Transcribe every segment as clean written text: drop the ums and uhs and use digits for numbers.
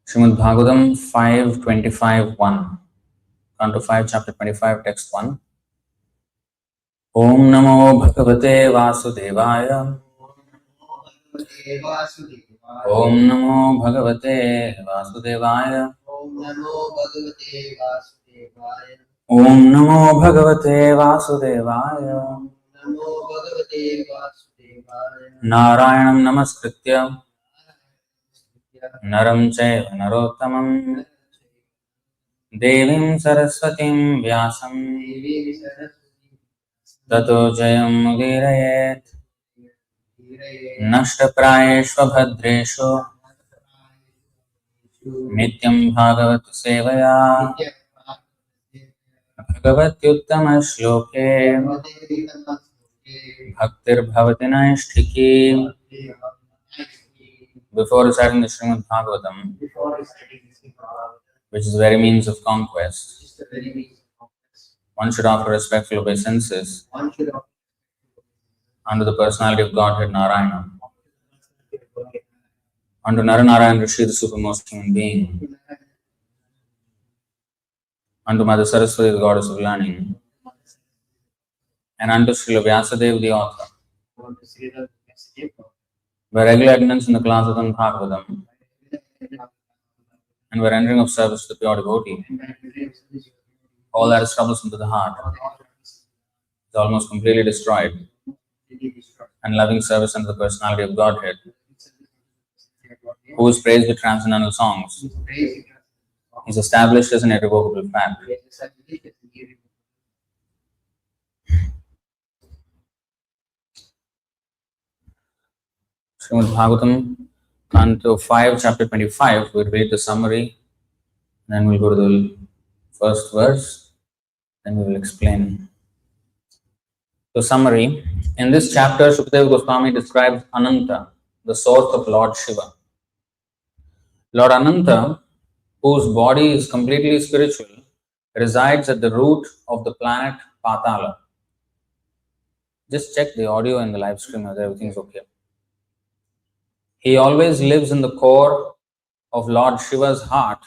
Srimad Bhagavatam 5.25.1. Canto 5, chapter 25, text 1. Om Namo Bhagavate Vasudevaya. Om Namo Bhagavate Vasudevaya. Om Namo Bhagavate Vasudevaya. Narayanam Namaskritya Naram Chaiva Narottamam Devim Saraswatim Vyasam Tato Jayam Mudirayet Nashtaprayeshva Bhadreshu Nityam Bhagavatu Sevaya Bhagavatyuttama Shloke Bhaktir Bhavati Naishtiki. Before reciting the Srimad Bhagavatam, which is the very means of conquest, one should offer respectful obeisances unto the personality of Godhead Narayana, unto Naranarayan Rishi, the supermost human being, unto Mother Saraswati, the goddess of learning, and unto Srila Vyasadeva, the author. By regular attendance in the class of Bhagavatam, and by rendering of service to the pure devotee, all that is troublesome to the heart is almost completely destroyed, and loving service unto the personality of Godhead, who is praised with transcendental songs, is established as an irrevocable fact. Srimad Bhagavatam, Canto 5, chapter 25, we'll read the summary, then we'll go to the first verse, then we will explain. So, summary. In this chapter, Shukadeva Goswami describes Ananta, the source of Lord Shiva. Lord Ananta, whose body is completely spiritual, resides at the root of the planet Patala. Just check the audio and the live stream whether everything's okay. He always lives in the core of Lord Shiva's heart,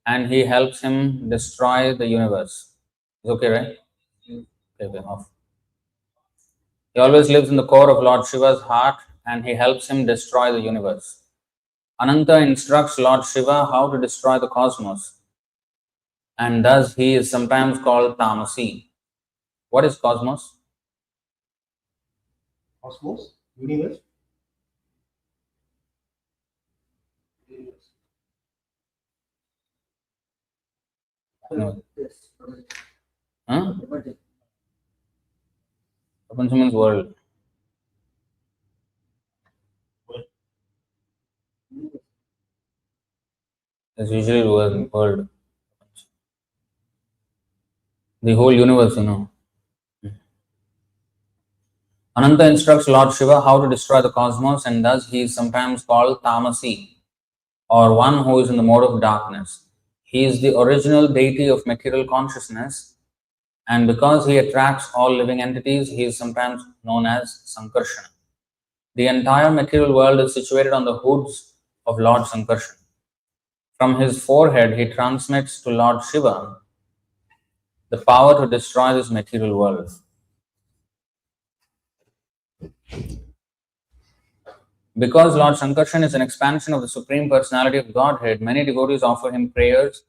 and he helps him destroy the universe. Is okay, right? Okay, off. He always lives in the core of Lord Shiva's heart, and he helps him destroy the universe. Ananta instructs Lord Shiva how to destroy the cosmos, and thus he is sometimes called Tamasi. What is cosmos? Cosmos? Universe? No. Huh? Prapancha means world. It's usually world. The whole universe, Ananta instructs Lord Shiva how to destroy the cosmos, and thus he is sometimes called Tamasi, or one who is in the mode of darkness. He is the original deity of material consciousness, and because he attracts all living entities, he is sometimes known as Sankarshana. The entire material world is situated on the hoods of Lord Sankarshana. From his forehead, he transmits to Lord Shiva the power to destroy this material world. Because Lord Sankarshan is an expansion of the Supreme Personality of Godhead, many devotees offer him prayers,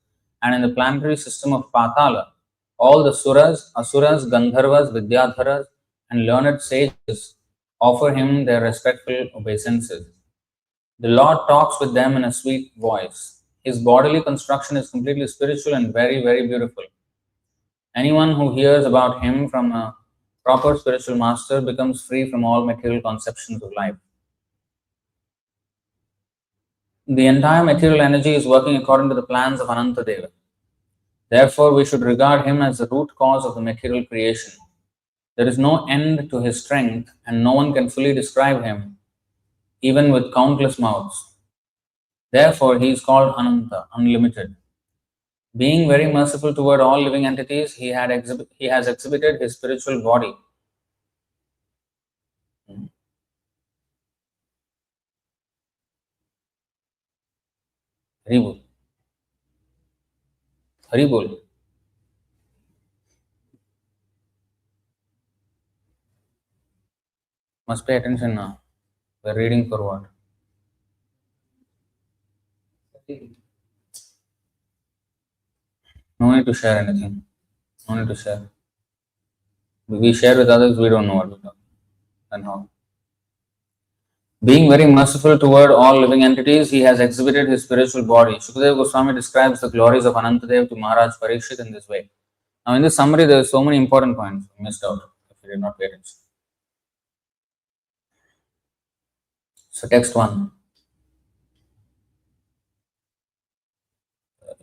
and in the planetary system of Patala, all the Suras, Asuras, Gandharvas, Vidyadharas, and learned sages offer him their respectful obeisances. The Lord talks with them in a sweet voice. His bodily construction is completely spiritual and very, very beautiful. Anyone who hears about him from a proper spiritual master becomes free from all material conceptions of life. The entire material energy is working according to the plans of Ananta Deva. Therefore, we should regard him as the root cause of the material creation. There is no end to his strength, and no one can fully describe him, even with countless mouths. Therefore, he is called Ananta, unlimited. Being very merciful toward all living entities, he has exhibited his spiritual body. Very good. Hari bol. Must pay attention now. We're reading for what? No need to share anything. No need to share. We share with others, we don't know what we're talking and how. Being very merciful toward all living entities, he has exhibited his spiritual body. Shukadeva Goswami describes the glories of Anantadev to Maharaj Parikshit in this way. Now, in this summary, there are so many important points we missed out if we did not pay attention. So, text 1.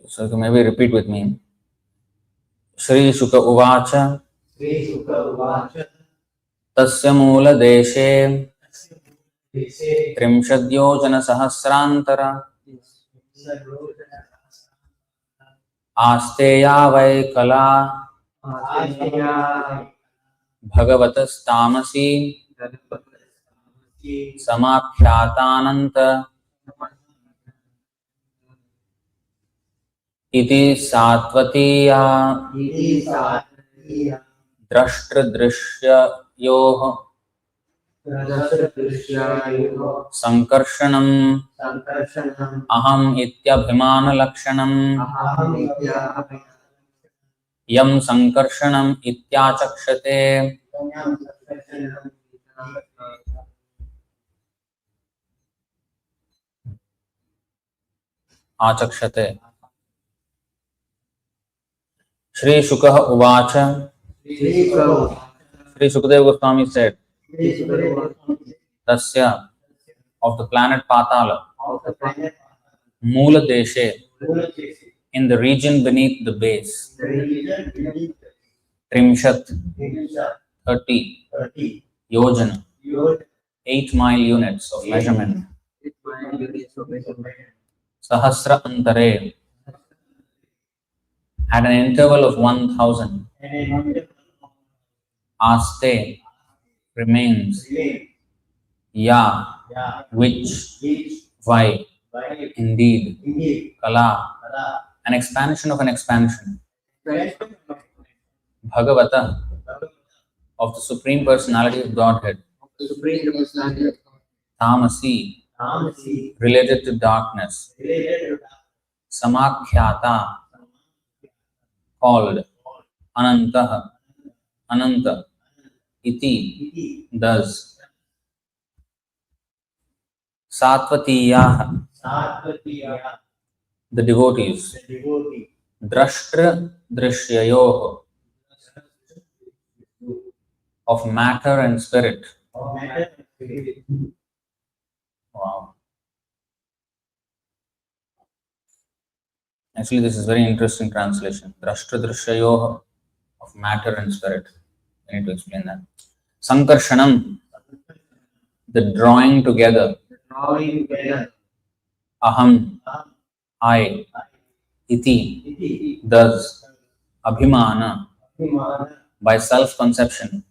So, you can maybe repeat with me. Shri Shuka Uvacha Tasya Moola Deshe Trimshadyojan Sahasrantara Asteya Vai Kala Bhagavatas Tamasi Samapyatananta Iti Satvatiya Drashtradrishyayoh Sankarshanam Aham Ityabhimana Lakshanam Yam Sankarshanam Ityachakshate Achakshate. Shri Shukah Uvacha. Shri Shukadeva Goswami said, Tasya, of the planet Patala, Moola Deshe, in the region beneath the base, Trimshat, 30, Yojana, 8-mile units of measurement, Sahasra Antare, at an interval of 1000, Aste remains, Ya, which, Vai, indeed, Kala, an expansion of an expansion, Bhagavata, of the Supreme Personality of Godhead, Tamasi, related to darkness, Samakhyata, called, Ananta, Ananta, Iti, thus, Satvatiya, the devotees, Drashtra Drishyayoh, of matter and spirit. Wow. Actually, this is very interesting translation. Drashtra Drishyayoh, of matter and spirit. I need to explain that. Sankarshanam, the drawing together. Aham, I. Iti, thus. Abhimana, by self-conception.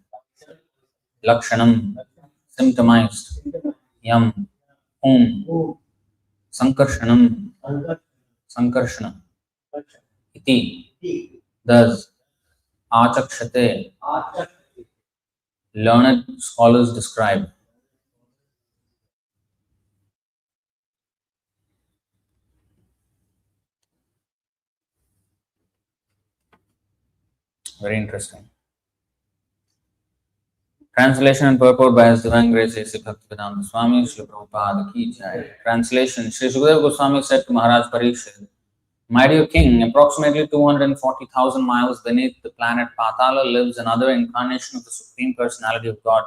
Lakshanam, symptomized. Yam, whom. Sankarshanam, Sankarshana. Iti, thus. Achakshate, learned scholars describe. Very interesting. Translation and purport by His Divine Grace A.C. Tattvavit dāsa Swami Srila Prabhupada Ki Jai. Translation. Shri Shukadeva Goswami said to Maharaj Parikshit, My dear king, approximately 240,000 miles beneath the planet Patala lives another incarnation of the Supreme Personality of God.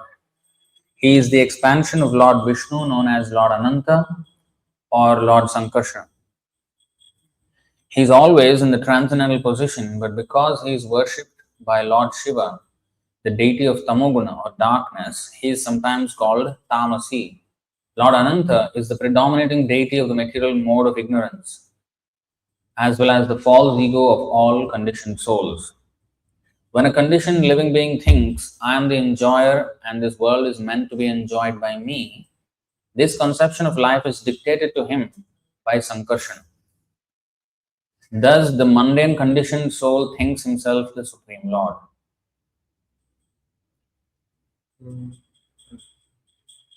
He is the expansion of Lord Vishnu, known as Lord Ananta or Lord Sankarsana. He is always in the transcendental position, but because he is worshipped by Lord Shiva, the deity of Tamoguna or darkness, he is sometimes called Tamasi. Lord Ananta is the predominating deity of the material mode of ignorance, as well as the false ego of all conditioned souls. When a conditioned living being thinks, I am the enjoyer and this world is meant to be enjoyed by me, this conception of life is dictated to him by Sankarsana. Thus, the mundane conditioned soul thinks himself the Supreme Lord.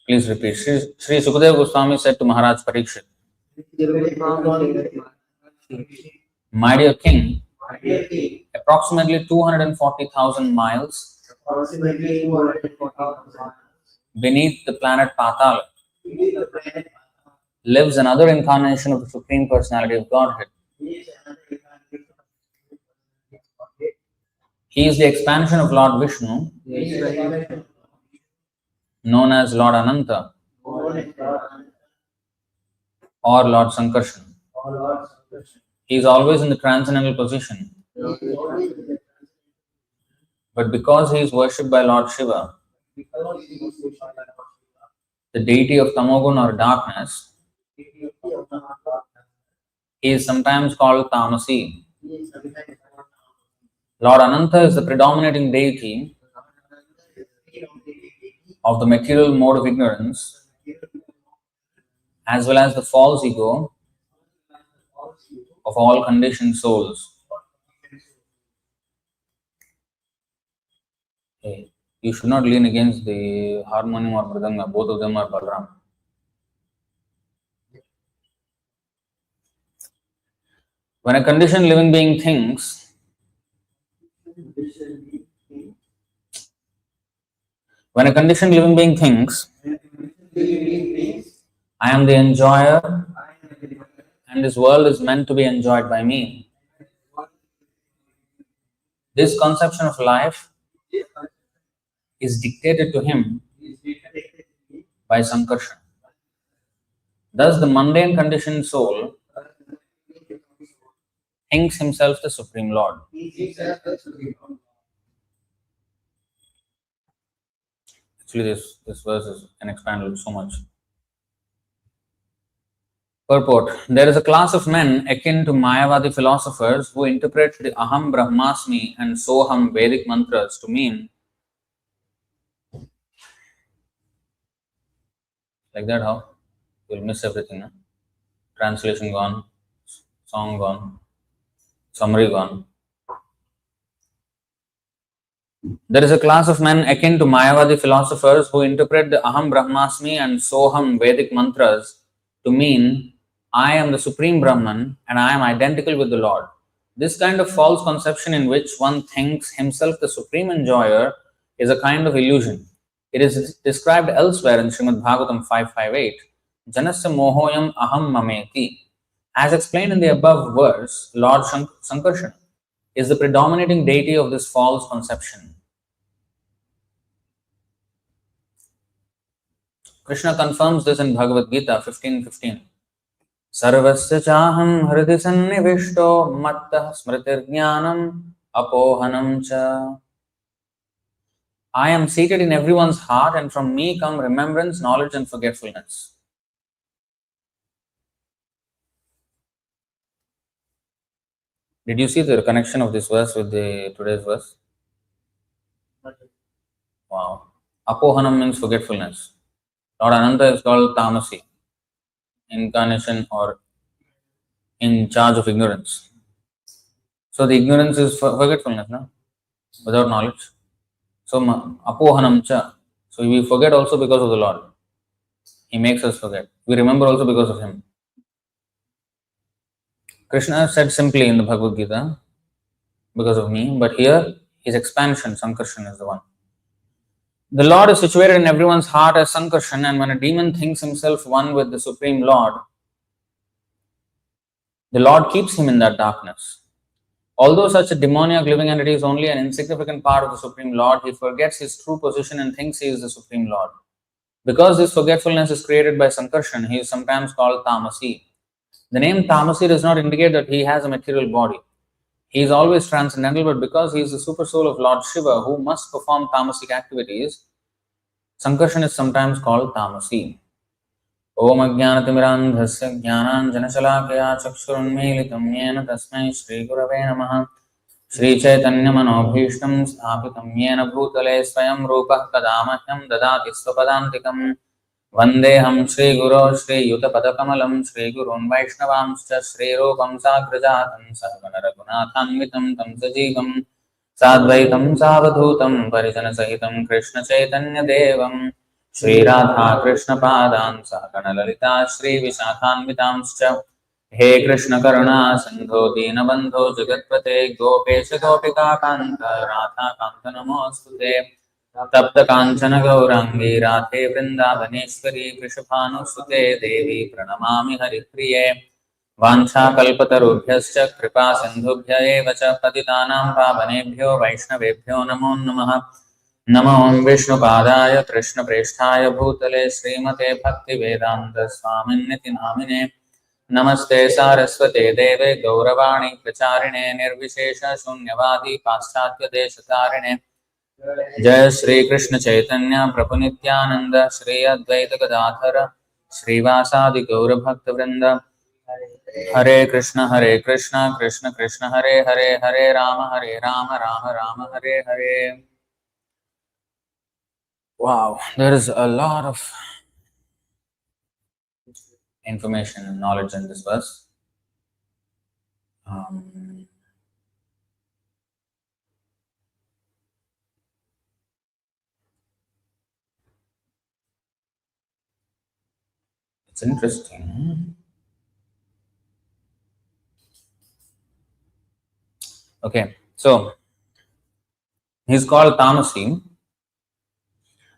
Please repeat. Sri Sukadeva Goswami said to Maharaj Parikshit, My dear king, approximately 240,000 miles beneath the planet Patala lives another incarnation of the Supreme Personality of Godhead. He is the expansion of Lord Vishnu, known as Lord Ananta or Lord Sankarshan. He is always in the transcendental position. But because he is worshipped by Lord Shiva, the deity of Tamogun or darkness, he is sometimes called Tamasi. Lord Ananta is the predominating deity of the material mode of ignorance, as well as the false ego of all conditioned souls. Hey, you should not lean against the harmonium or mridanga, both of them are Balaram. When a conditioned living being thinks, I am the enjoyer and this world is meant to be enjoyed by me, this conception of life is dictated to him by Sankarshan. Thus, the mundane conditioned soul thinks himself the Supreme Lord. Actually, this verse is can expand so much. Purport. There is a class of men akin to Mayavadi philosophers who interpret the Aham Brahmasmi and Soham Vedic mantras to mean like that. How? You'll miss everything. No? Translation gone, song gone, summary gone. There is a class of men akin to Mayavadi philosophers who interpret the Aham Brahmasmi and Soham Vedic mantras to mean I am the Supreme Brahman and I am identical with the Lord. This kind of false conception in which one thinks himself the Supreme Enjoyer is a kind of illusion. It is described elsewhere in Srimad Bhagavatam 5.5.8, Janasya mohoyam aham mameti. As explained in the above verse, Lord Sankarshan is the predominating deity of this false conception. Krishna confirms this in Bhagavad Gita 15.15. Sarvasya chaham hridi sannivishto mattah smritirjnanam apohanam cha. I am seated in everyone's heart and from me come remembrance, knowledge and forgetfulness. Did you see the connection of this verse with the today's verse? Wow. Apohanam means forgetfulness. Lord Ananta is called Tamasi, incarnation or in charge of ignorance. So the ignorance is forgetfulness, no? Without knowledge. So apohanam cha. So we forget also because of the Lord. He makes us forget. We remember also because of him. Krishna said simply in the Bhagavad Gita, because of me, but here his expansion, Sankarshan, is the one. The Lord is situated in everyone's heart as Sankarshan, and when a demon thinks himself one with the Supreme Lord, the Lord keeps him in that darkness. Although such a demoniac living entity is only an insignificant part of the Supreme Lord, he forgets his true position and thinks he is the Supreme Lord. Because this forgetfulness is created by Sankarshan, he is sometimes called Tamasi. The name Tamasi does not indicate that he has a material body. He is always transcendental, but because he is the super soul of Lord Shiva who must perform tamasic activities, Sankarshan is sometimes called Tamasi. Om Ajnanatimidandhasya Jnananjanashalakaya Chakshurunmilitam Yena Tasmai Shri Gurave Namaha Shri Chaitanya Manobhishtam Sthapitam Yena Bhutale Swayam Rupah Kadamahyam Dadati Swapadantikam वन्देऽहं श्रीगुरो श्रीयुतपदकमलं श्रीगुरून् वैष्णवांश्च श्रीरूपं साग्रजातं सहगणरघुनाथान्वितं तं सजीवं साद्वैतं सावधूतं परिजनसहितं कृष्णचैतन्यदेवं श्रीराधाकृष्णपादान् सहगणललिता श्रीविशाखान्वितांश्च हे कृष्ण करुणा सिन्धो दीनबन्धो जगत्पते गोपेश गोपिकान्त राधाकान्त नमोऽस्तुते तप्त कांचन गौरांगी राधे वृंदावनेश्वरी वृषभानुसुते देवी प्रणमामि हरिप्रिये वाञ्छाकल्पतरुभ्यश्च कृपा सिन्धुभ्य एव च पतितानां पावनेभ्यो वैष्णवेभ्यो नमो नमः। नमो विष्णुपादाय कृष्णप्रेष्ठाय भूतले श्रीमते भक्तिवेदान्त स्वामिन्निति नामिने नमस्ते सारस्वते देवे गौरवाणी प्रचारिणे निर्विशेष शून्यवादी पाश्चात्य देशतारिणे जय श्री कृष्ण चैतन्य प्रभु नित्यानंद श्री अद्वैत गदाधर श्रीवासादि गौर भक्त वृंद हरे Krishna Krishna Krishna Hare Hare Hare Ram Ram Ram Hare Hare. Wow, there is a lot of information and knowledge in this verse. It's interesting. Okay, so he's called Tamasi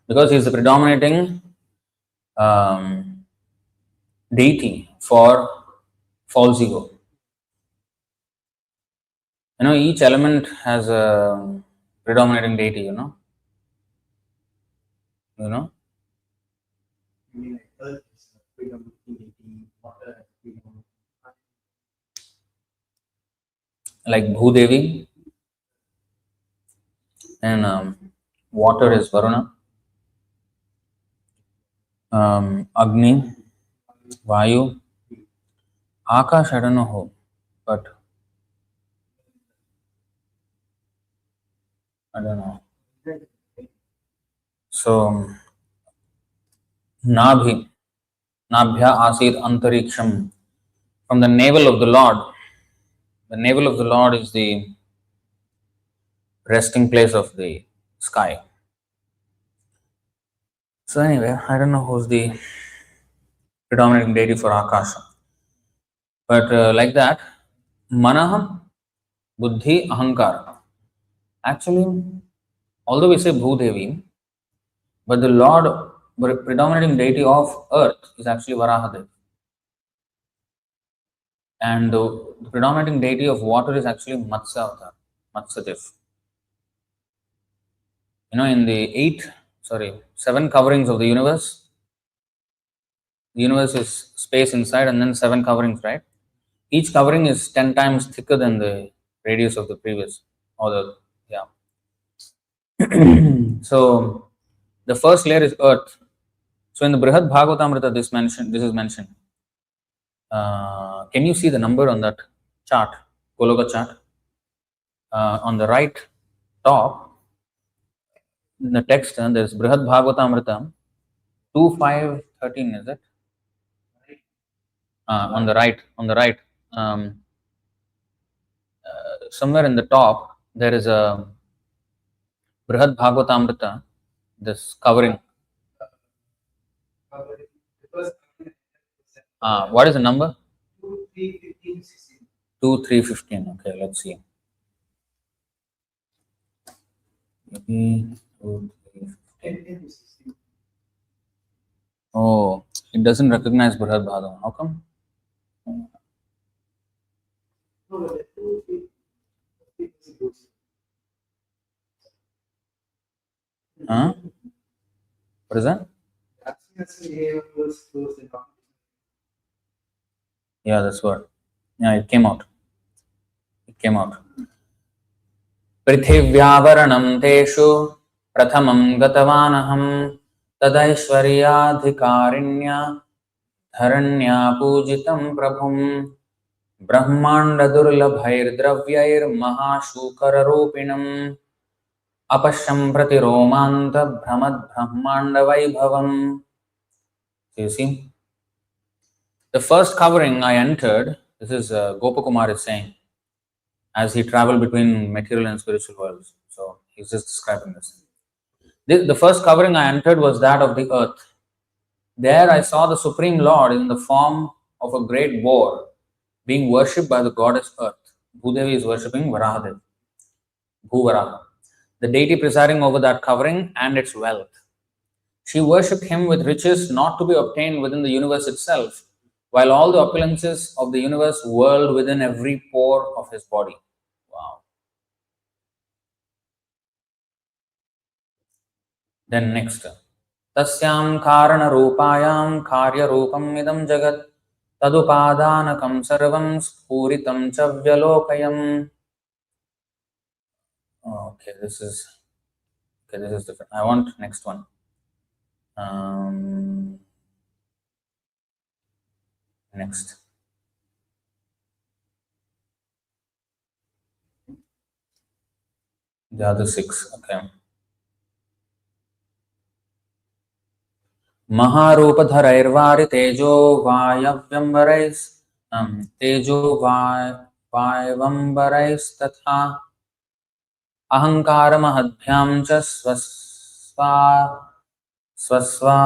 because he's the predominating deity for false ego. You know, each element has a predominating deity, you know. You know? You mean like earth is the freedom of deity, water is freedom of Like Bhudevi, and water is Varuna, Agni, Vayu, Akash, I don't know who, but I don't know. So, Nabhya Asid Antariksham, from the navel of the Lord. The navel of the Lord is the resting place of the sky. So anyway, I don't know who's the predominating deity for Akasha. But like that, Manaha, Buddhi, Ahankara. Actually, although we say Bhudevi, but the Lord, predominating deity of earth is actually Varahadev. And the predominating deity of water is actually Matsya Avatar, Matsyadev. You know, in the 7 coverings of the universe is space inside and then 7 coverings, right? Each covering is 10 times thicker than the radius of the previous, or the, yeah. So, the first layer is earth. So, in the Brihad Bhagavatamrita, this is mentioned. Can you see the number on that chart, Goloka chart? On the right top, in the text, there is Brihad Bhagavatamrita 2.5.13, is it? On the right, somewhere in the top, there is a Brihad Bhagavatamrita, this covering. What is the number? 2, 3, 15, 16. 2, 3, 15. Okay, let's see. Maybe 2, 3, 15. Oh, it doesn't recognize Brihad Bhagavatam. How come? What is that? Yeah, that's what. Yeah, it came out. पृथिव्यावरणं तेषु प्रथमं गतवानहं तदैश्वर्याधिकारिण्या धरण्या पूजितं प्रभुं ब्रह्माण्डदुर्लभैर्द्रव्यैर्महाशूकररूपिणम् अपश्यं प्रतिरोमान्तभ्रमद्ब्रह्माण्डवैभवम्. So you see, the first covering I entered, this is Gopakumar is saying, as he traveled between material and spiritual worlds. So he's just describing this. The first covering I entered was that of the earth. There I saw the Supreme Lord in the form of a great boar being worshipped by the goddess Earth. Bhudevi is worshipping Varahadev, Bhuvaraha, the deity presiding over that covering and its wealth. She worshipped him with riches not to be obtained within the universe itself, while all the opulences of the universe whirled within every pore of his body. Wow. Then next. Tasyam karana rupayam karya rupam idam jagat tadupadanakam sarvam spuritam chavyalokayam. Okay, this is different. I want next one. Next. The other six. Okay. Maharoopadharairvari tejo vayavambarais tejo vayavambarais tatha ahankara mahadbhyam cha swasva swasva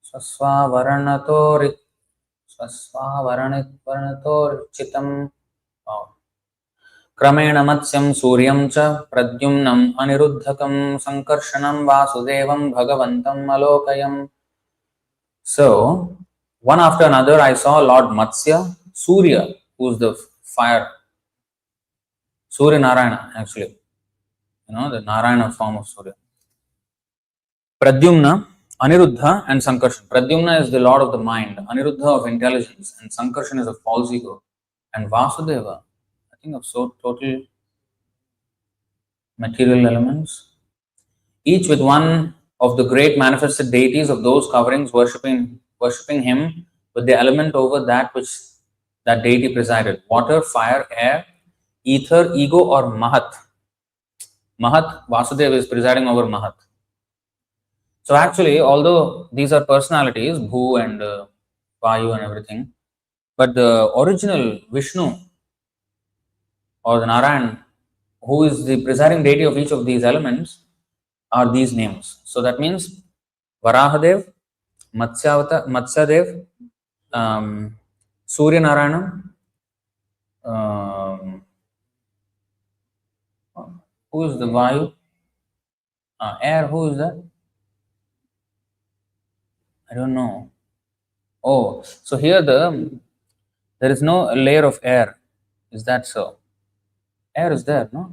swasvavaranatori swasvavaranatorichitam. क्रमेण मत्स्यं सूर्यं च प्रद्युम्नम् अनिरुद्धकं संकर्षणं वासुदेवं भगवन्तम् अलोकयम्. So, one after another, I saw Lord Matsya, Surya, who's the fire, Surya Narayana, actually, the Narayana form of Surya. Pradyumna, Aniruddha, and Sankarshan. Pradyumna is the Lord of the mind, Aniruddha of intelligence, and Sankarshan is a false ego, and Vasudeva, I think of so total material elements, each with one of the great manifested deities of those coverings worshipping him with the element over that which that deity presided: water, fire, air, ether, ego, or Mahat. Mahat, Vasudeva is presiding over Mahat. So actually, although these are personalities, Bhu and Vayu and everything, but the original Vishnu or the Narayan, who is the presiding deity of each of these elements, are these names. So that means Varahadev, Matsyadev, Surya Narayana, who is the Vayu? Air, who is that? I don't know. Oh, so here there is no layer of air. Is that so? Air is there, no?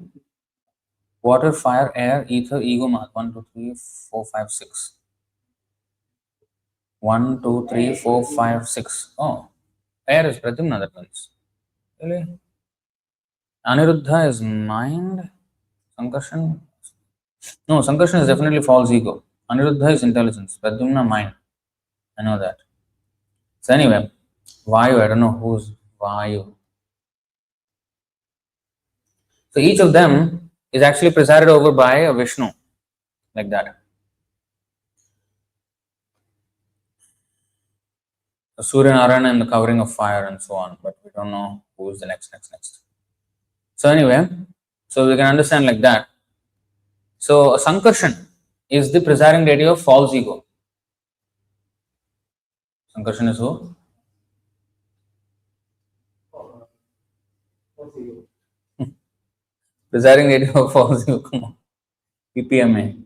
Water, fire, air, ether, ego, math. 1, 2, 3, 4, 5, 6. 1, 2, 3, 4, 5, 6. Oh, air is Pradyumna, that means. Really? Aniruddha is mind. Sankarshan? No, Sankarshan is definitely false ego. Aniruddha is intelligence. Pradyumna, mind. I know that. So anyway, Vayu, I don't know who's Vayu. So each of them is actually presided over by a Vishnu, like that. So Surya Narayana in the covering of fire and so on, but we don't know who's the next. So anyway, so we can understand like that. So Sankarshan is the presiding deity of false ego. Sankarshan is who? Presiding deity of false ego. Come on. PPMA.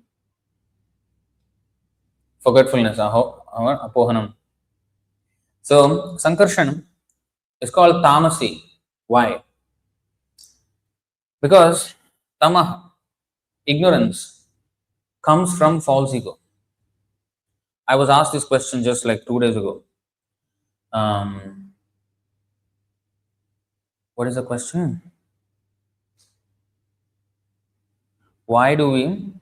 Forgetfulness, apohanam. So Sankarshan is called tamasi. Why? Because tamah, ignorance, comes from false ego. I was asked this question just like 2 days ago. What is the question? Why do we?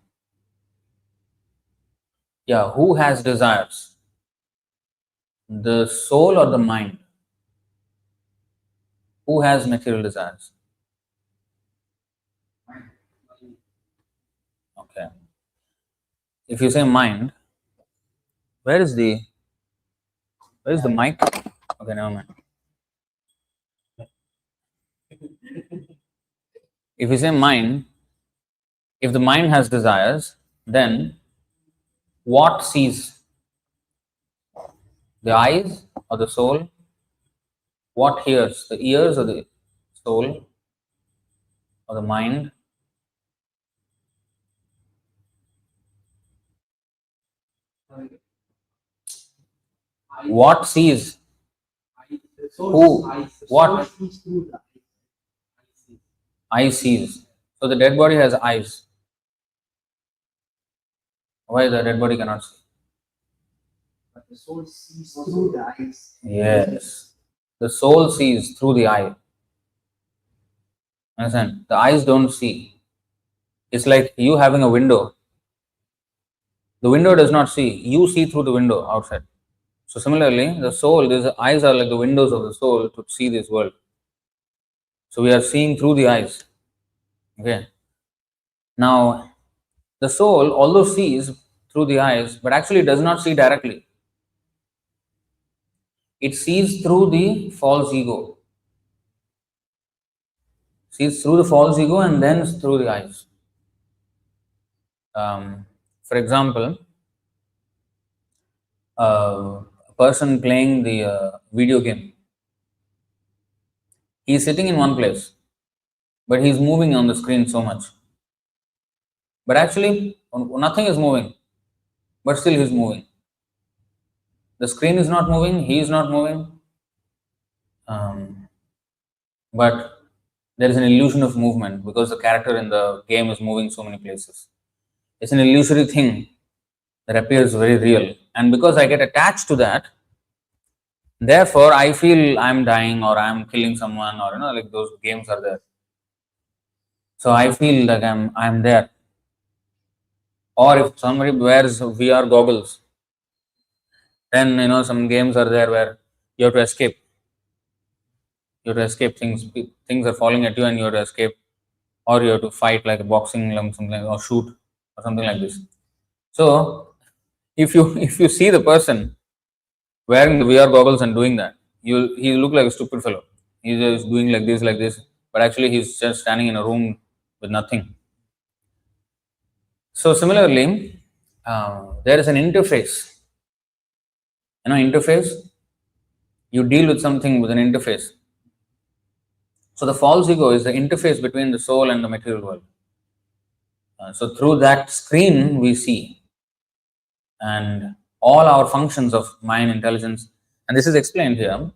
Yeah, who has desires? The soul or the mind? Who has material desires? Okay. If you say mind, where is the Where is the mic? Okay, never mind. If you say mind, if the mind has desires, then what sees? The eyes or the soul? What hears? The ears or the soul or the mind? What sees? Who? What? Eye sees. So the dead body has eyes. Why the dead body cannot see? But the soul sees through the eyes. Yes. The soul sees through the eye. Understand? The eyes don't see. It's like you having a window. The window does not see. You see through the window outside. So similarly, the soul, these eyes are like the windows of the soul to see this world. So we are seeing through the eyes. Okay. Now, the soul, although sees through the eyes, but actually does not see directly. It sees through the false ego. Sees through the false ego and then through the eyes. For example, a person playing the video game, he is sitting in one place, but he is moving on the screen so much. But actually, nothing is moving, but still he is moving. The screen is not moving, he is not moving, but there is an illusion of movement because the character in the game is moving so many places. It's an illusory thing that appears very real. And because I get attached to that, therefore I feel I'm dying or I'm killing someone, or like those games are there. So I feel like I'm there. Or if somebody wears VR goggles, then some games are there where you have to escape. You have to escape things. Things are falling at you, and you have to escape, or you have to fight like a boxing, something like, or shoot, or something like this. So if you if you see the person wearing the VR goggles and doing that, he look like a stupid fellow. He's just doing like this, but actually he's just standing in a room with nothing. So similarly, there is an interface. Interface. You deal with something with an interface. So the false ego is the interface between the soul and the material world. So through that screen we see, and all our functions of mind, intelligence, and this is explained here.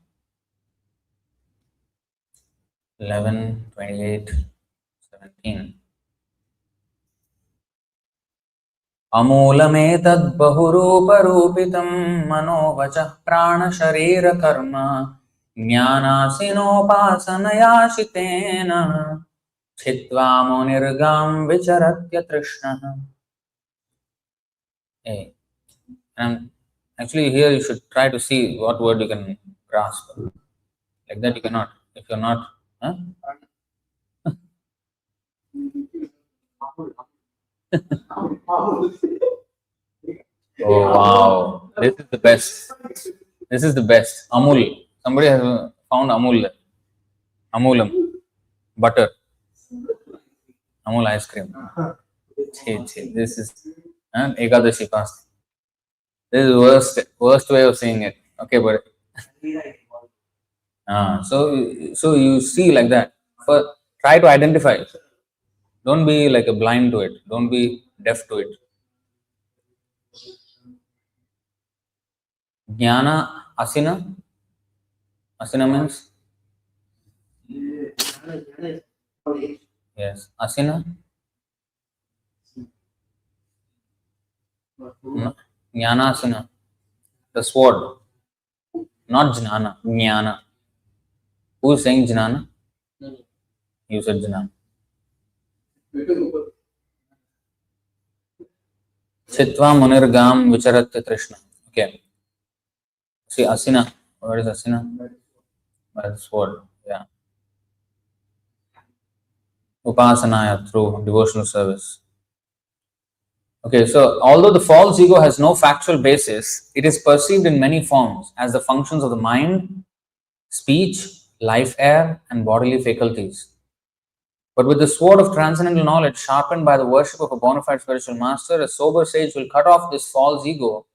11, 28, 17. अमूलमेतद्बहुरूपरूपितं मनोवचः प्राणशरीरकर्म ज्ञानासिनोपासनयाशितेन छित्त्वा मुनिर्गां विचरत्य तृष्णः. Hey, and actually here you should try to see what word you can grasp. Like that you cannot. If you're not, huh? Oh wow, this is the best. This is the best. Amul. Somebody has found Amul there. Amulam. Butter. Amul ice cream. This is Ekadashi fast. This is the worst way of saying it. Okay, but so you see like that. First, try to identify it. Don't be like a blind to it. Don't be deaf to it. Jnana asina. Asina means yes. Asina. Jnana asina. The sword. Not jnana. Jnana. Who is saying jnana? You said jnana. Chitva munirgam vicharatya trishna. Okay. See asina. What is asina? That is sword. Yeah. Upasanaya through devotional service. Okay, so although the false ego has no factual basis, it is perceived in many forms as the functions of the mind, speech, life air, and bodily faculties. But with the sword of transcendental knowledge sharpened by the worship of a bona fide spiritual master, a sober sage will cut off this false ego,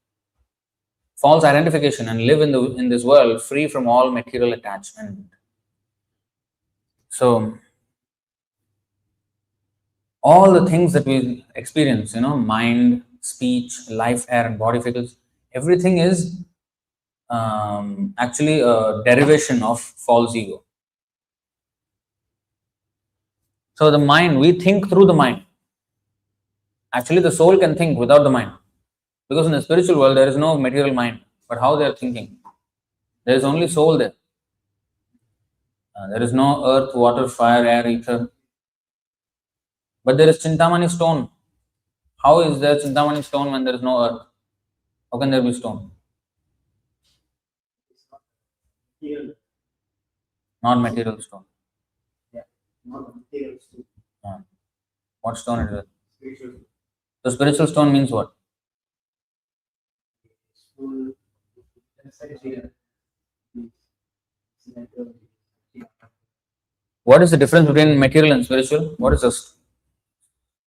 false identification, and live in this world free from all material attachment. So, all the things that we experience, mind, speech, life, air, and body faculties, everything is actually a derivation of false ego. So, the mind, we think through the mind. Actually, the soul can think without the mind. Because in the spiritual world, there is no material mind. But how they are thinking? There is only soul there. There is no earth, water, fire, air, ether. But there is Chintamani stone. How is there Chintamani stone when there is no earth? How can there be stone? It's not material. Not material stone. Yeah, not material. What stone it is? Spiritual. So spiritual stone means what? Full. What is the difference between material and spiritual? What is the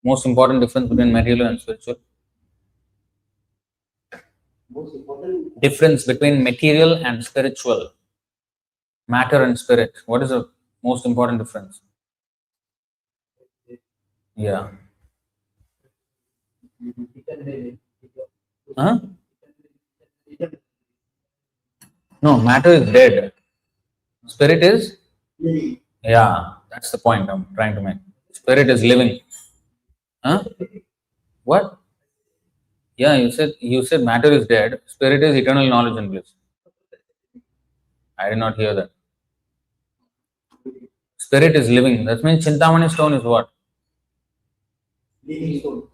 most important difference between material and spiritual? Most important. Difference between material and spiritual. Matter and spirit. What is the most important difference? Yeah. Huh? No, matter is dead. Spirit is? Yeah, that's the point I'm trying to make. Spirit is living. Huh? What? Yeah, you said matter is dead. Spirit is eternal knowledge and bliss. I did not hear that. Spirit is living. That means Chintamani stone is what? Living soul.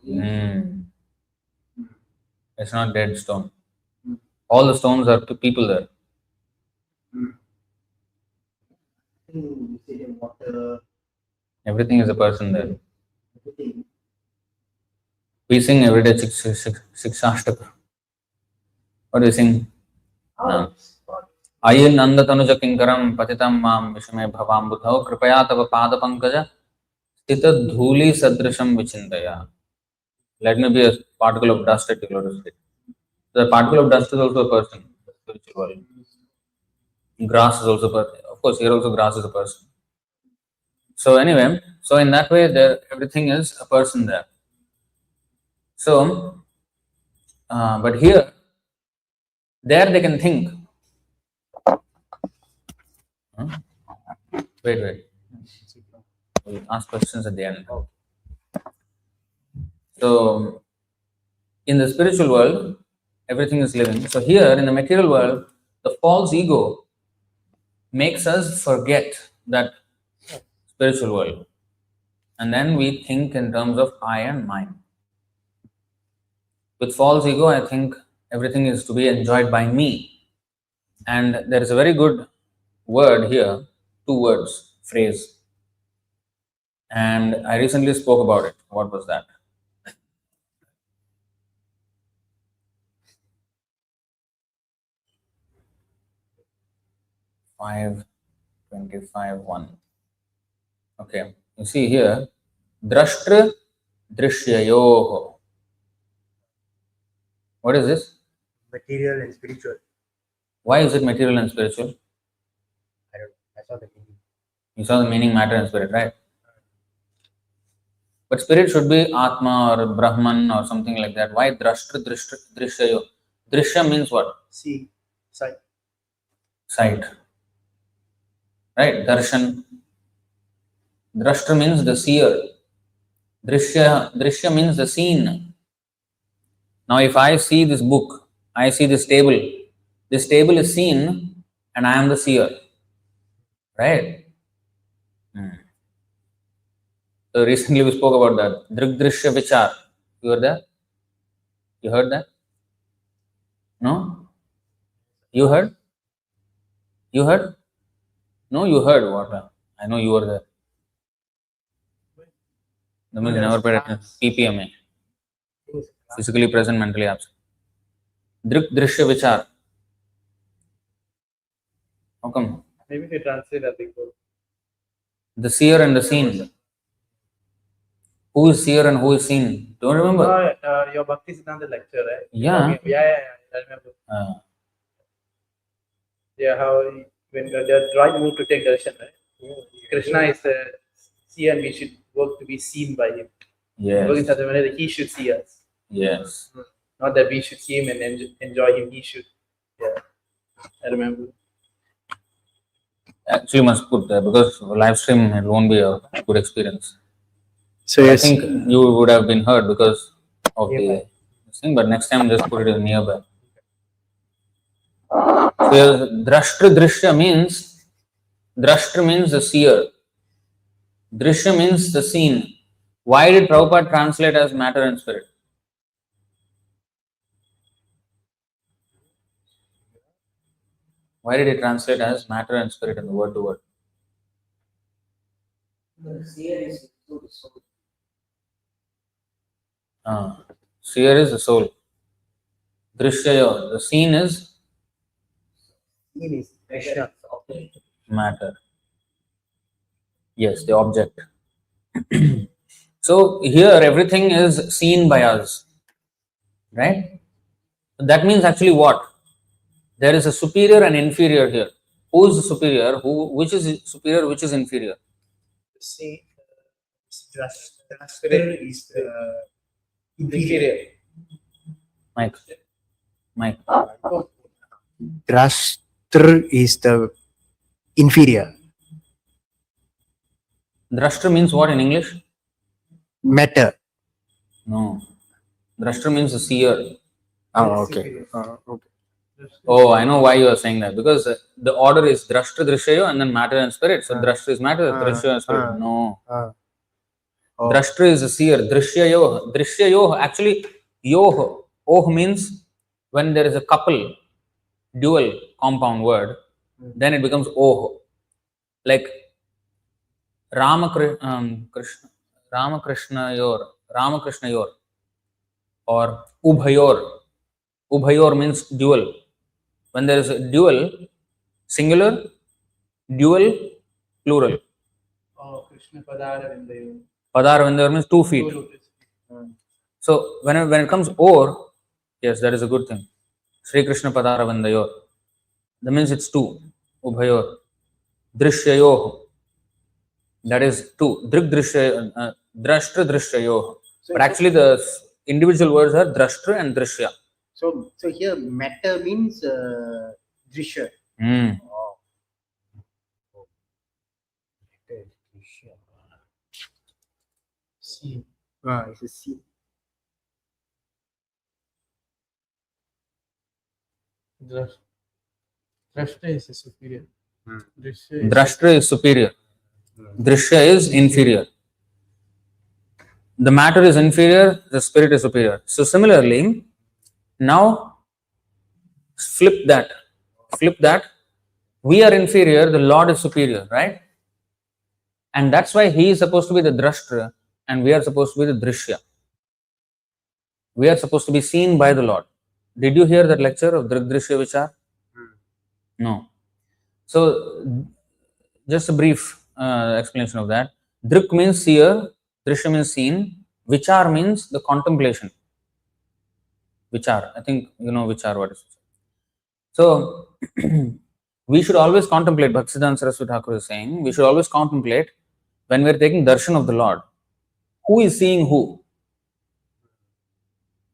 It's not dead stone. All the stones are people there. Water. Everything is a person there. Everything. We sing every day Shikshashtaka. What do we sing? Aye Nanda Tanuja Kinkaram Patitam Mam Vishame Bhavam Buddhao Kripaya Tava Pada Pankaja Stita Dhuli Sadrasham Vichindaya. Let me be a particle of dust at the lotus feet. The particle of dust is also a person. Spiritual world. Grass is also a person. Of course, here also grass is a person. So anyway, so in that way, there everything is a person there. So, but here, there they can think. Wait. We'll ask questions at the end. So, in the spiritual world, everything is living. So here, in the material world, the false ego makes us forget that spiritual world. And then we think in terms of I and mine. With false ego, I think everything is to be enjoyed by me. And there is a very good word here, 2 words, phrase. And I recently spoke about it. What was that? Five 25:1. Okay, you see here, drashtra drishyayoho. What is this? Material and spiritual. Why is it material and spiritual? I don't know. I saw the meaning. You saw the meaning, matter and spirit, right? But spirit should be Atma or Brahman or something like that. Why drashtra drishyayo? Drishya means what? See, sight. Sight. Right? Darshan. Drashtra means the seer. Drishya means the seen. Now, if I see this book, I see this table. This table is seen, and I am the seer. Right? So recently we spoke about that. Drigdrishya vichar. You were there? You heard that? No? You heard? You heard? No, you heard what? I know you were there. That means you never paid attention. PPMA. physically present, mentally absent. Drik, drishya, vichar. How come? Maybe they translate that before. The seer and the seen. Who is seer and who is seen? Don't remember? Your Bhakti Siddhanta lecture, right? Yeah. Yeah, I remember. Yeah, how when they're right move to take darshan, right? Krishna is the seer and we should work to be seen by him. Yes. Work in such a manner that he should see us. Yes. Not that we should see him and enjoy him, he should. Yeah, I remember. Actually, must put there because live stream it won't be a good experience. So I think you would have been heard because of the thing, but next time just put it in nearby. So drashtra drishya means the seer. Drishya means the seen. Why did Prabhupada translate as matter and spirit? Why did he translate as matter and spirit in the word to word? The seer is to the soul. Seer is the soul. Drishya, the seen is Krishna. matter. Yes, the object. So here everything is seen by us. Right? That means actually what? There is a superior and inferior here. Who is the superior? Which is superior? Which is inferior? See, drashtra is inferior. Mike. Drashtra is the inferior. Drashtra means what in English? Matter. No. Drashtra means the seer. Oh, okay. Oh, I know why you are saying that. Because the order is drashtra drishyayo and then matter and spirit. So drashtra is matter, drishya is spirit. No. Drashtra is the seer. Drishyayo. Drishyayo. Actually, yoh. Oh means when there is a couple, dual compound word, then it becomes oh. Like Ramakrishna yor or Ubhayor. Ubhayor means dual. When there is a dual, singular, dual, plural. Oh, Krishna Padara Vindayo. Padar Vindayor means 2 feet. So when it comes or, yes, that is a good thing. Sri Krishna Padara Vindayor. That means it's 2. Ubhayor. Drishyayo. That is 2. Drik drishya, drashtra drishyayo. But actually the individual words are drashtra and drishya. So here matter means drishya. Oh. See. It's a see. Drashtra is a superior. Drashtra is superior. Drishya is inferior. The matter is inferior, the spirit is superior. So similarly, now flip that. We are inferior, the Lord is superior, right? And that's why he is supposed to be the drashtra and we are supposed to be the drishya. We are supposed to be seen by the Lord. Did you hear that lecture of Drik Drishya Vichar? No. So just a brief explanation of that. Drik means seer, Drishya means seen, Vichar means the contemplation. Vichar, I think you know Vichar what is. So we should always contemplate, Bhaktisiddhanta Saraswati Thakur is saying, we should always contemplate when we are taking darshan of the Lord. Who is seeing who?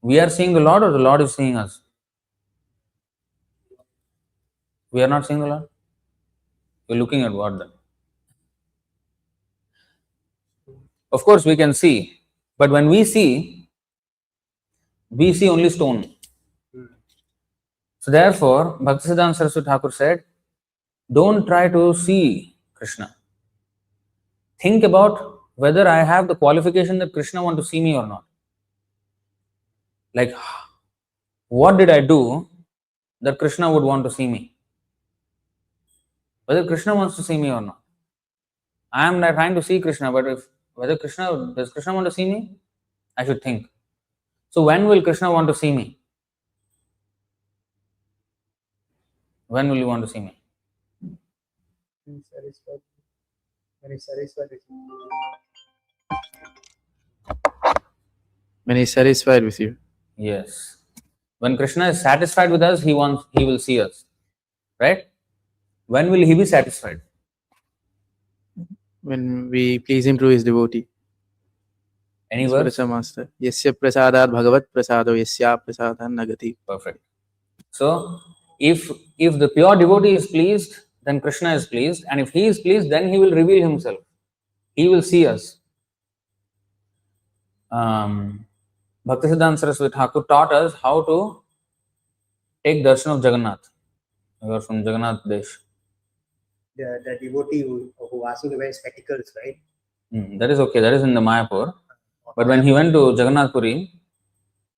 We are seeing the Lord or the Lord is seeing us? We are not seeing the Lord? We are looking at what then? Of course we can see, but when we see only stone. So therefore, Bhaktisiddhanta Saraswati Thakur said, don't try to see Krishna. Think about whether I have the qualification that Krishna want to see me or not. Like, what did I do that Krishna would want to see me? Whether Krishna wants to see me or not. I am trying to see Krishna, but does Krishna want to see me? I should think. So when will Krishna want to see me? When will you want to see me? When he's satisfied with you. When he's satisfied with you. Yes. When Krishna is satisfied with us, he will see us. Right? When will he be satisfied? When we please him through his devotee. Any As verse? Purusha Master. Yasya prasadat bhagavat prasado yasya prasadan nagati. Perfect. So if the pure devotee is pleased, then Krishna is pleased, and if he is pleased, then he will reveal himself. He will see us. Bhaktisiddhanta Saraswati Thakur taught us how to take darshan of Jagannath. We are from Jagannath Desh. The devotee who asked you to wear spectacles, right? That is okay. That is in the Mayapur. But when he went to Jagannath Puri,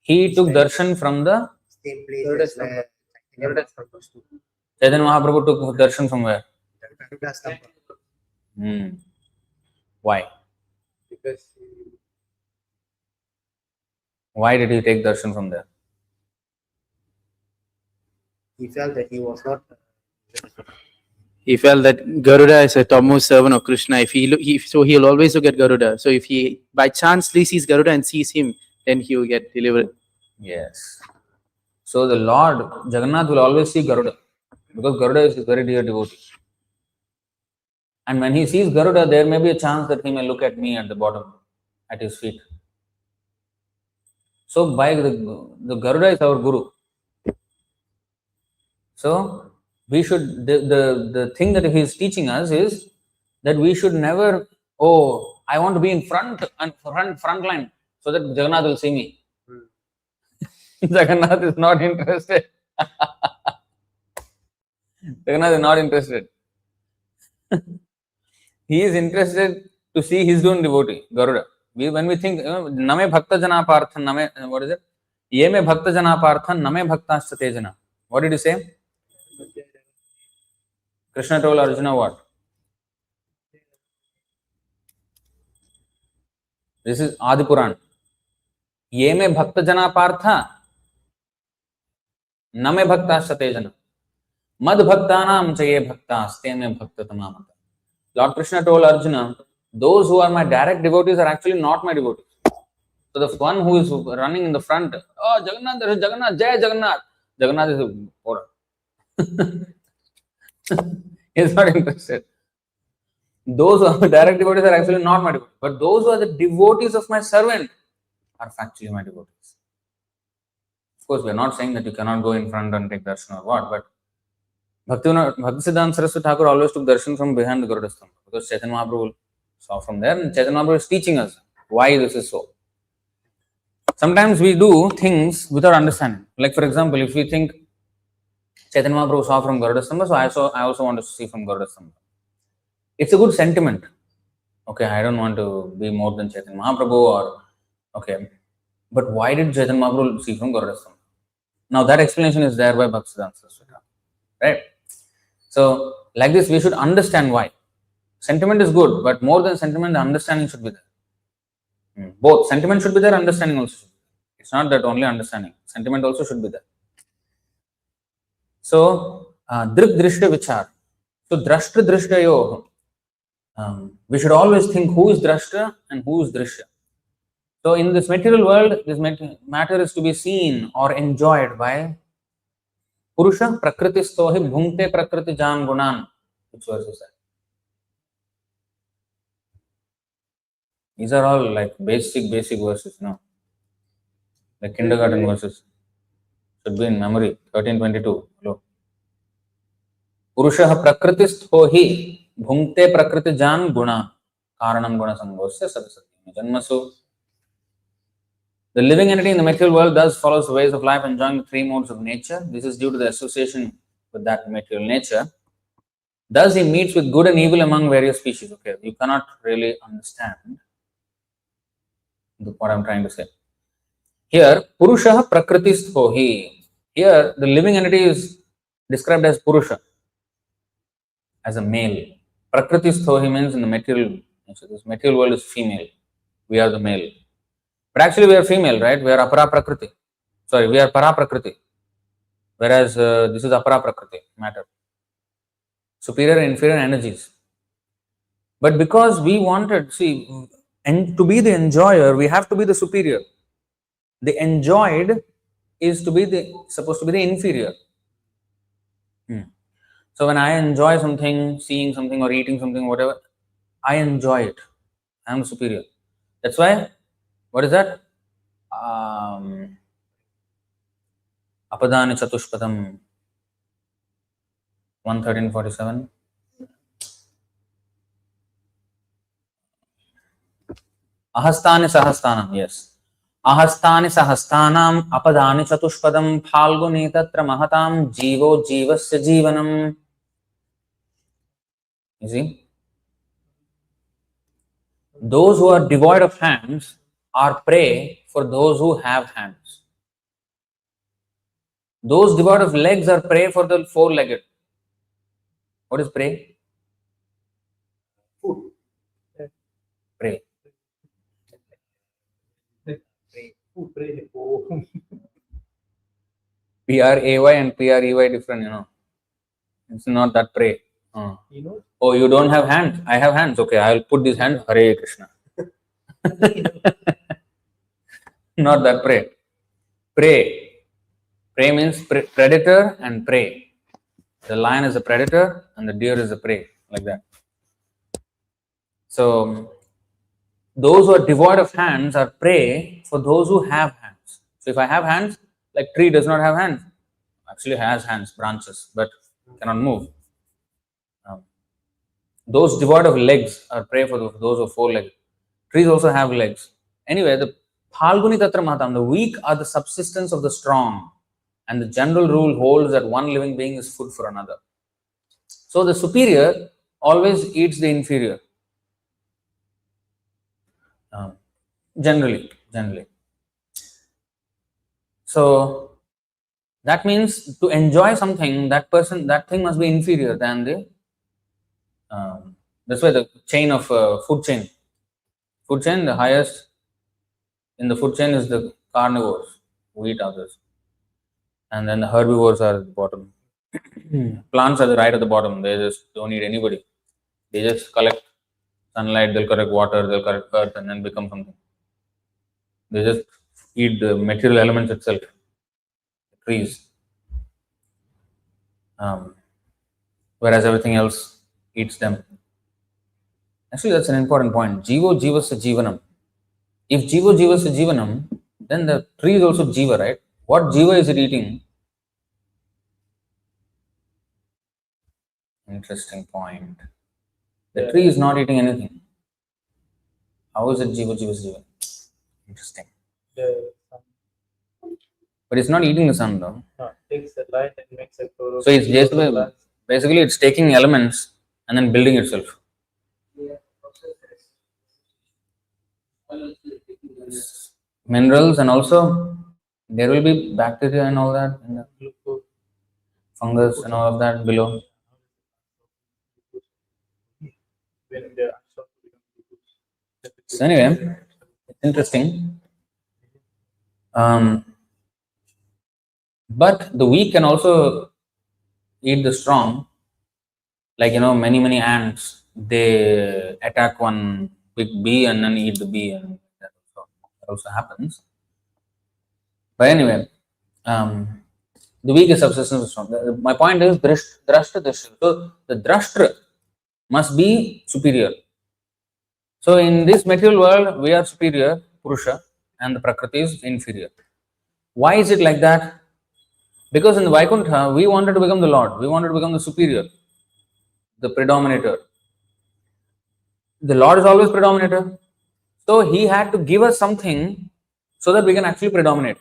he took darshan from the Same place Garuda as where Garuda Stamba. Chaitanya Mahaprabhu took darshan from where? Garuda Stamba. Why? Because Why did he take darshan from there? He felt that he was not. He felt that Garuda is a topmost servant of Krishna. If so he'll always look at Garuda. So if he by chance sees Garuda and sees him, then he will get delivered. Yes. So the Lord Jagannath will always see Garuda because Garuda is his very dear devotee. And when he sees Garuda, there may be a chance that he may look at me at the bottom, at his feet. So by the Garuda is our Guru. So we should the thing that he is teaching us is that we should never, I want to be in front line so that Jagannath will see me. Jagannath is not interested. Jagannath is not interested. He is interested to see his own devotee, Garuda. When we think, Name Bhakta Jana Parthan, Name, what is it? Ye me Bhakta Jana Parthan, Name Bhaktascha Tejana. What did he say? Krishna told Arjuna what? This is Adi Puran. Ye me Bhakta Jana Partha, Name Bhaktascha Tejana. Mad Bhaktanam Chaye Bhaktas, Te me Bhakta Tamamata. Lord Krishna told Arjuna, those who are my direct devotees are actually not my devotees. So the one who is running in the front, Jagannath, there is Jagannath, Jai Jagannath. Jagannath is a poor. He is not interested. Those who are my direct devotees are actually not my devotees. But those who are the devotees of my servant are factually my devotees. Of course, we are not saying that you cannot go in front and take darshan or what, but Bhaktisiddhanta Saraswati Thakur always took darshan from behind the Garuda Stamba because Chaitanya Mahaprabhu saw from there and Chaitanya Mahaprabhu is teaching us why this is so. Sometimes we do things without understanding. Like for example, if we think Chaitanya Mahaprabhu saw from Garuda Stamba, so I also want to see from Garuda Stamba. It's a good sentiment. Okay, I don't want to be more than Chaitanya Mahaprabhu or okay. But why did Chaitanya Mahaprabhu see from Garuda Stamba? Now that explanation is there by Bhaktisiddhanta Saraswati Thakur. Right? So, like this, we should understand why. Sentiment is good, but more than sentiment, the understanding should be there. Both sentiment should be there, understanding also should be there. It's not that only understanding, sentiment also should be there. So, drik drishta vichar. So, drashta drishtayo. We should always think who is drashta and who is drishta. So, in this material world, this matter is to be seen or enjoyed by Purusha prakritisto hi bhunkte prakriti jan gunan. Which verse is that? These are all like basic verses, no? Like kindergarten verses. Should be in memory. 1322. Hello. Purusha prakritisto hi bhunkte prakriti jan guna. Karanam guna sambhosya sadasati janmasu. The living entity in the material world thus follows the ways of life, enjoying the three modes of nature. This is due to the association with that material nature. Thus, he meets with good and evil among various species. Okay, you cannot really understand what I'm trying to say. Here, Purusha Prakritisto hi. Here, the living entity is described as Purusha, as a male. Prakritisto hi means in the material nature. This material world is female. We are the male. But actually we are female, right? We are apara prakriti. Sorry, we are para prakriti. Whereas this is apara prakriti, matter. Superior and inferior energies. But because we wanted, see, and to be the enjoyer, we have to be the superior. The enjoyed is to be supposed to be the inferior. So when I enjoy something, seeing something or eating something, whatever, I enjoy it. I am superior. That's why, what is that? Apadani Chatushpadam 113.47. Ahastani Sahastanam, yes. Ahastani Sahastanam Apadani Chatushpadam Phalguni Tatra Mahatam Jivo Jivasya Jivanam. You see? Those who are devoid of hands are prey for those who have hands. Those devoid of legs are prey for the four-legged. What is prey? Food. Prey. Food. Pray. Oh. P-R-A-Y and P-R-E-Y different, you know. It's not that prey. You know. Oh, you don't have hands? I have hands. Okay, I'll put these hands. Hare Krishna. Not that prey. Prey. Prey means predator and prey. The lion is a predator and the deer is a prey. Like that. So, those who are devoid of hands are prey for those who have hands. So, if I have hands, like tree does not have hands. Actually has hands, branches, but cannot move. Those devoid of legs are prey for those who are four-legged. Trees also have legs. Anyway, the Phalguni Tatra Mahatam, the weak are the subsistence of the strong. And the general rule holds that one living being is food for another. So the superior always eats the inferior. Generally. So that means to enjoy something, that thing must be inferior than the. That's why the chain of food chain. Food chain, the highest in the food chain is the carnivores who eat others. And then the herbivores are at the bottom. Plants are right at the bottom. They just don't need anybody. They just collect sunlight, they'll collect water, they'll collect earth, and then become something. They just eat the material elements itself. Trees. Whereas everything else eats them. Actually, that's an important point. Jivo Jivasya Jivanam. If Jivo Jivasya Jivanam, then the tree is also Jiva, right? What Jiva is it eating? Interesting point. The tree is not eating anything. How is it Jiva Jivasya Jivanam? Interesting. But it's not eating the sun though. Takes the light and makes a chloro. So it's just basically it's taking elements and then building itself. Minerals, and also there will be bacteria and all that, and fungus and all of that below. So anyway, it's interesting. But the weak can also eat the strong. Like, you know, many ants, they attack one big bee and then eat the bee, and that also happens. But anyway, the weak is subsistence is strong. My point is drashtra drishta. So the drashtra must be superior. So in this material world, we are superior, Purusha, and the Prakriti is inferior. Why is it like that? Because in the Vaikuntha, we wanted to become the Lord. We wanted to become the superior, the predominator. The Lord is always predominator. So he had to give us something so that we can actually predominate.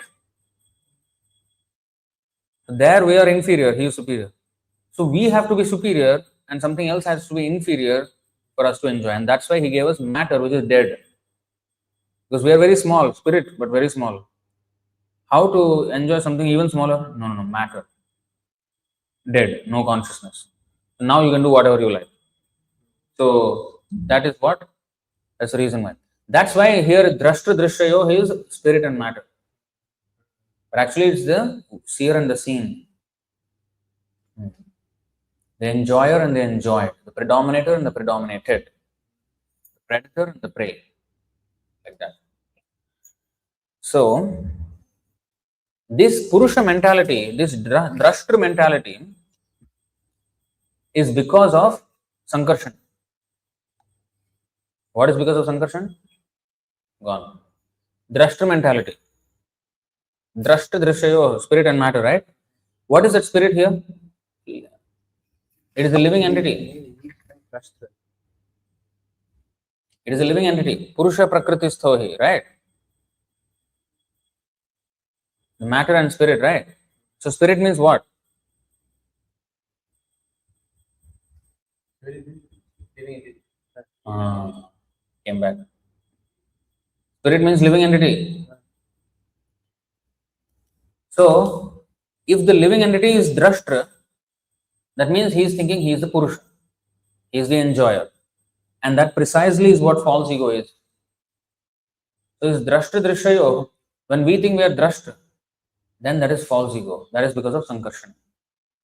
There we are inferior, he is superior. So we have to be superior and something else has to be inferior for us to enjoy. And that's why he gave us matter, which is dead. Because we are very small, spirit, but very small. How to enjoy something even smaller? No, matter. Dead, no consciousness. So now you can do whatever you like. So that is what? That's the reason why. That's why here drashtra drishyayo is spirit and matter. But actually it's the seer and the seen. The enjoyer and the enjoyed. The predominator and the predominated. The predator and the prey. Like that. So, this Purusha mentality, this drashtra mentality is because of Sankarshan. What is because of Sankarshan? Gone. Drashtra mentality. Drashtra drishyayo, spirit and matter, right? What is that spirit here? It is a living entity. It is a living entity. Purusha prakriti sthohi, right? The matter and spirit, right? So spirit means what? Came back. Spirit means living entity. So, if the living entity is drashtra, that means he is thinking he is the Purusha. He is the enjoyer. And that precisely is what false ego is. So, this drashtra drishyayo, when we think we are drashtra, then that is false ego. That is because of Sankarshan.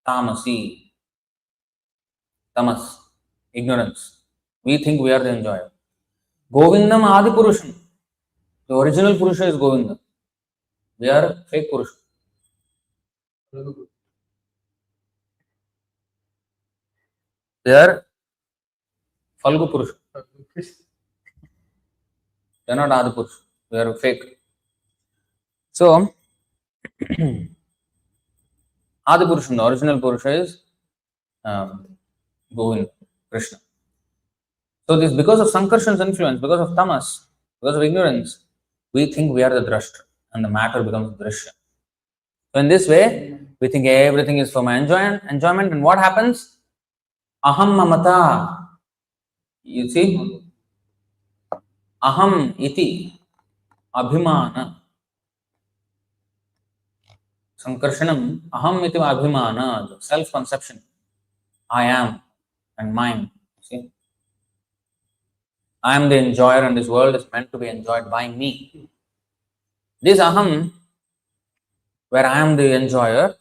Tamasi. Tamas. Ignorance. We think we are the enjoyer. Govindam Adi Purusham. The original Purusha is Govinda. We are fake Purusha. They are Falgu Purusha. They are not Adi Purusha. They are fake. So, Adi Purusha, the original Purusha is Govinda, Krishna. So, this because of Sankarshan's influence, because of tamas, because of ignorance, we think we are the drashtra and the matter becomes drishya. So, in this way, we think everything is for my enjoyment, and what happens? Aham mamata. You see? Aham iti abhimana. Sankarshanam aham iti abhimana, self-conception. I am and mine. See? I am the enjoyer and this world is meant to be enjoyed by me. This aham, where I am the enjoyer,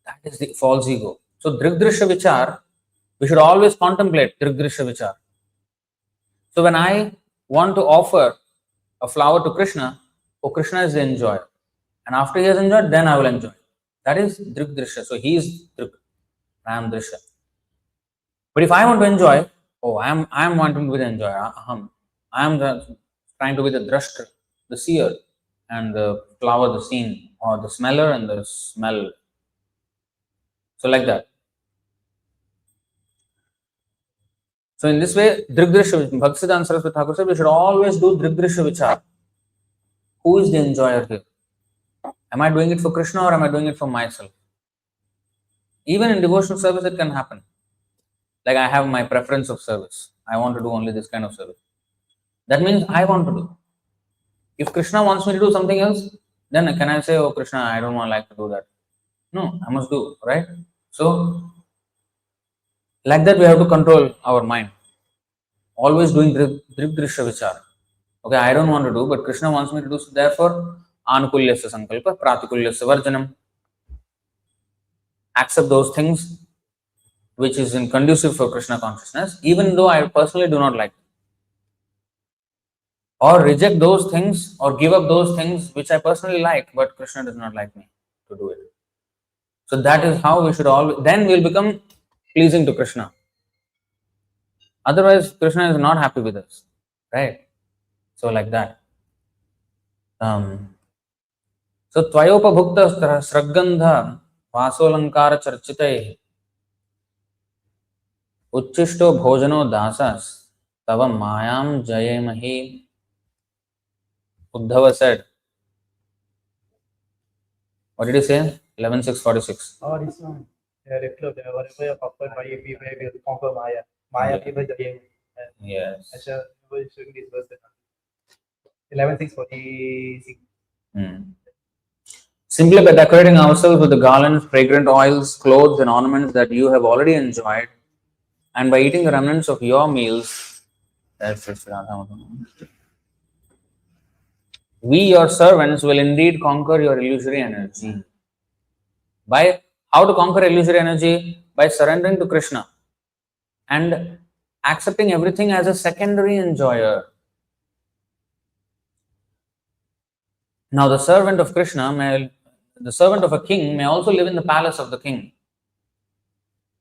that is the false ego. So drigdrishya vichar, we should always contemplate drigdrishya vichar. So when I want to offer a flower to Krishna, oh, Krishna is the enjoyer. And after he has enjoyed, then I will enjoy. That is drigdrishya. So he is drig, I am drishya. But if I want to enjoy, oh, I am wanting to be the enjoyer. Aham. I am trying to be the drashtra, the seer, and the flower, the seen, or the smeller and the smell. So like that. So in this way, drigdrishya, Bhaktisiddhanta Saraswati Thakur said, we should always do drigdrishya vichar. Who is the enjoyer here? Am I doing it for Krishna or am I doing it for myself? Even in devotional service, it can happen. Like I have my preference of service. I want to do only this kind of service. That means I want to do. If Krishna wants me to do something else, then can I say, oh Krishna, I don't want like to do that? No, I must do, right? So, like that we have to control our mind. Always doing drigdrishya vichar. Okay, I don't want to do, but Krishna wants me to do, so therefore, anukulyasya sankalpa, pratikulyasya varjanam. Accept those things which is in conducive for Krishna consciousness, even though I personally do not like them. Or reject those things or give up those things which I personally like, but Krishna does not like me to do it. So that is how we should always, then we will become pleasing to Krishna. Otherwise, Krishna is not happy with us, right? So like that. So tvayopabhukta sraggandha vasolankara charchitaihi uchchishto bhojano dasas tava mayam jayemahi. Uddhava said, what did he say? 11:6:46. Oh, this one. Yeah, reflect whatever you offer by we will conquer Maya. Maya people the game. Yes. Asha, we will showing this verse. 11:6:46. Simply by decorating ourselves with the garlands, fragrant oils, clothes, and ornaments that you have already enjoyed, and by eating the remnants of your meals, that's we, your servants, will indeed conquer your illusory energy. By how to conquer illusory energy? By surrendering to Krishna and accepting everything as a secondary enjoyer. Now, the servant of the servant of a king may also live in the palace of the king,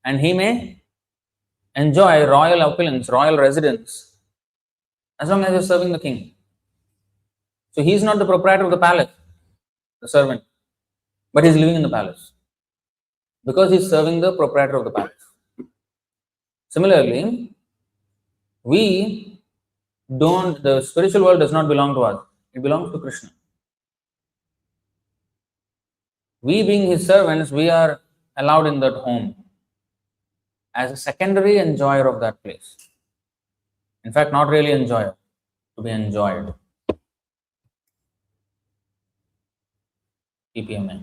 and he may enjoy royal opulence, royal residence, as long as he is serving the king. So, he is not the proprietor of the palace, the servant, but he is living in the palace because he is serving the proprietor of the palace. Similarly, the spiritual world does not belong to us, it belongs to Krishna. We, being his servants, we are allowed in that home as a secondary enjoyer of that place. In fact, not really enjoyer, to be enjoyed. PPMA.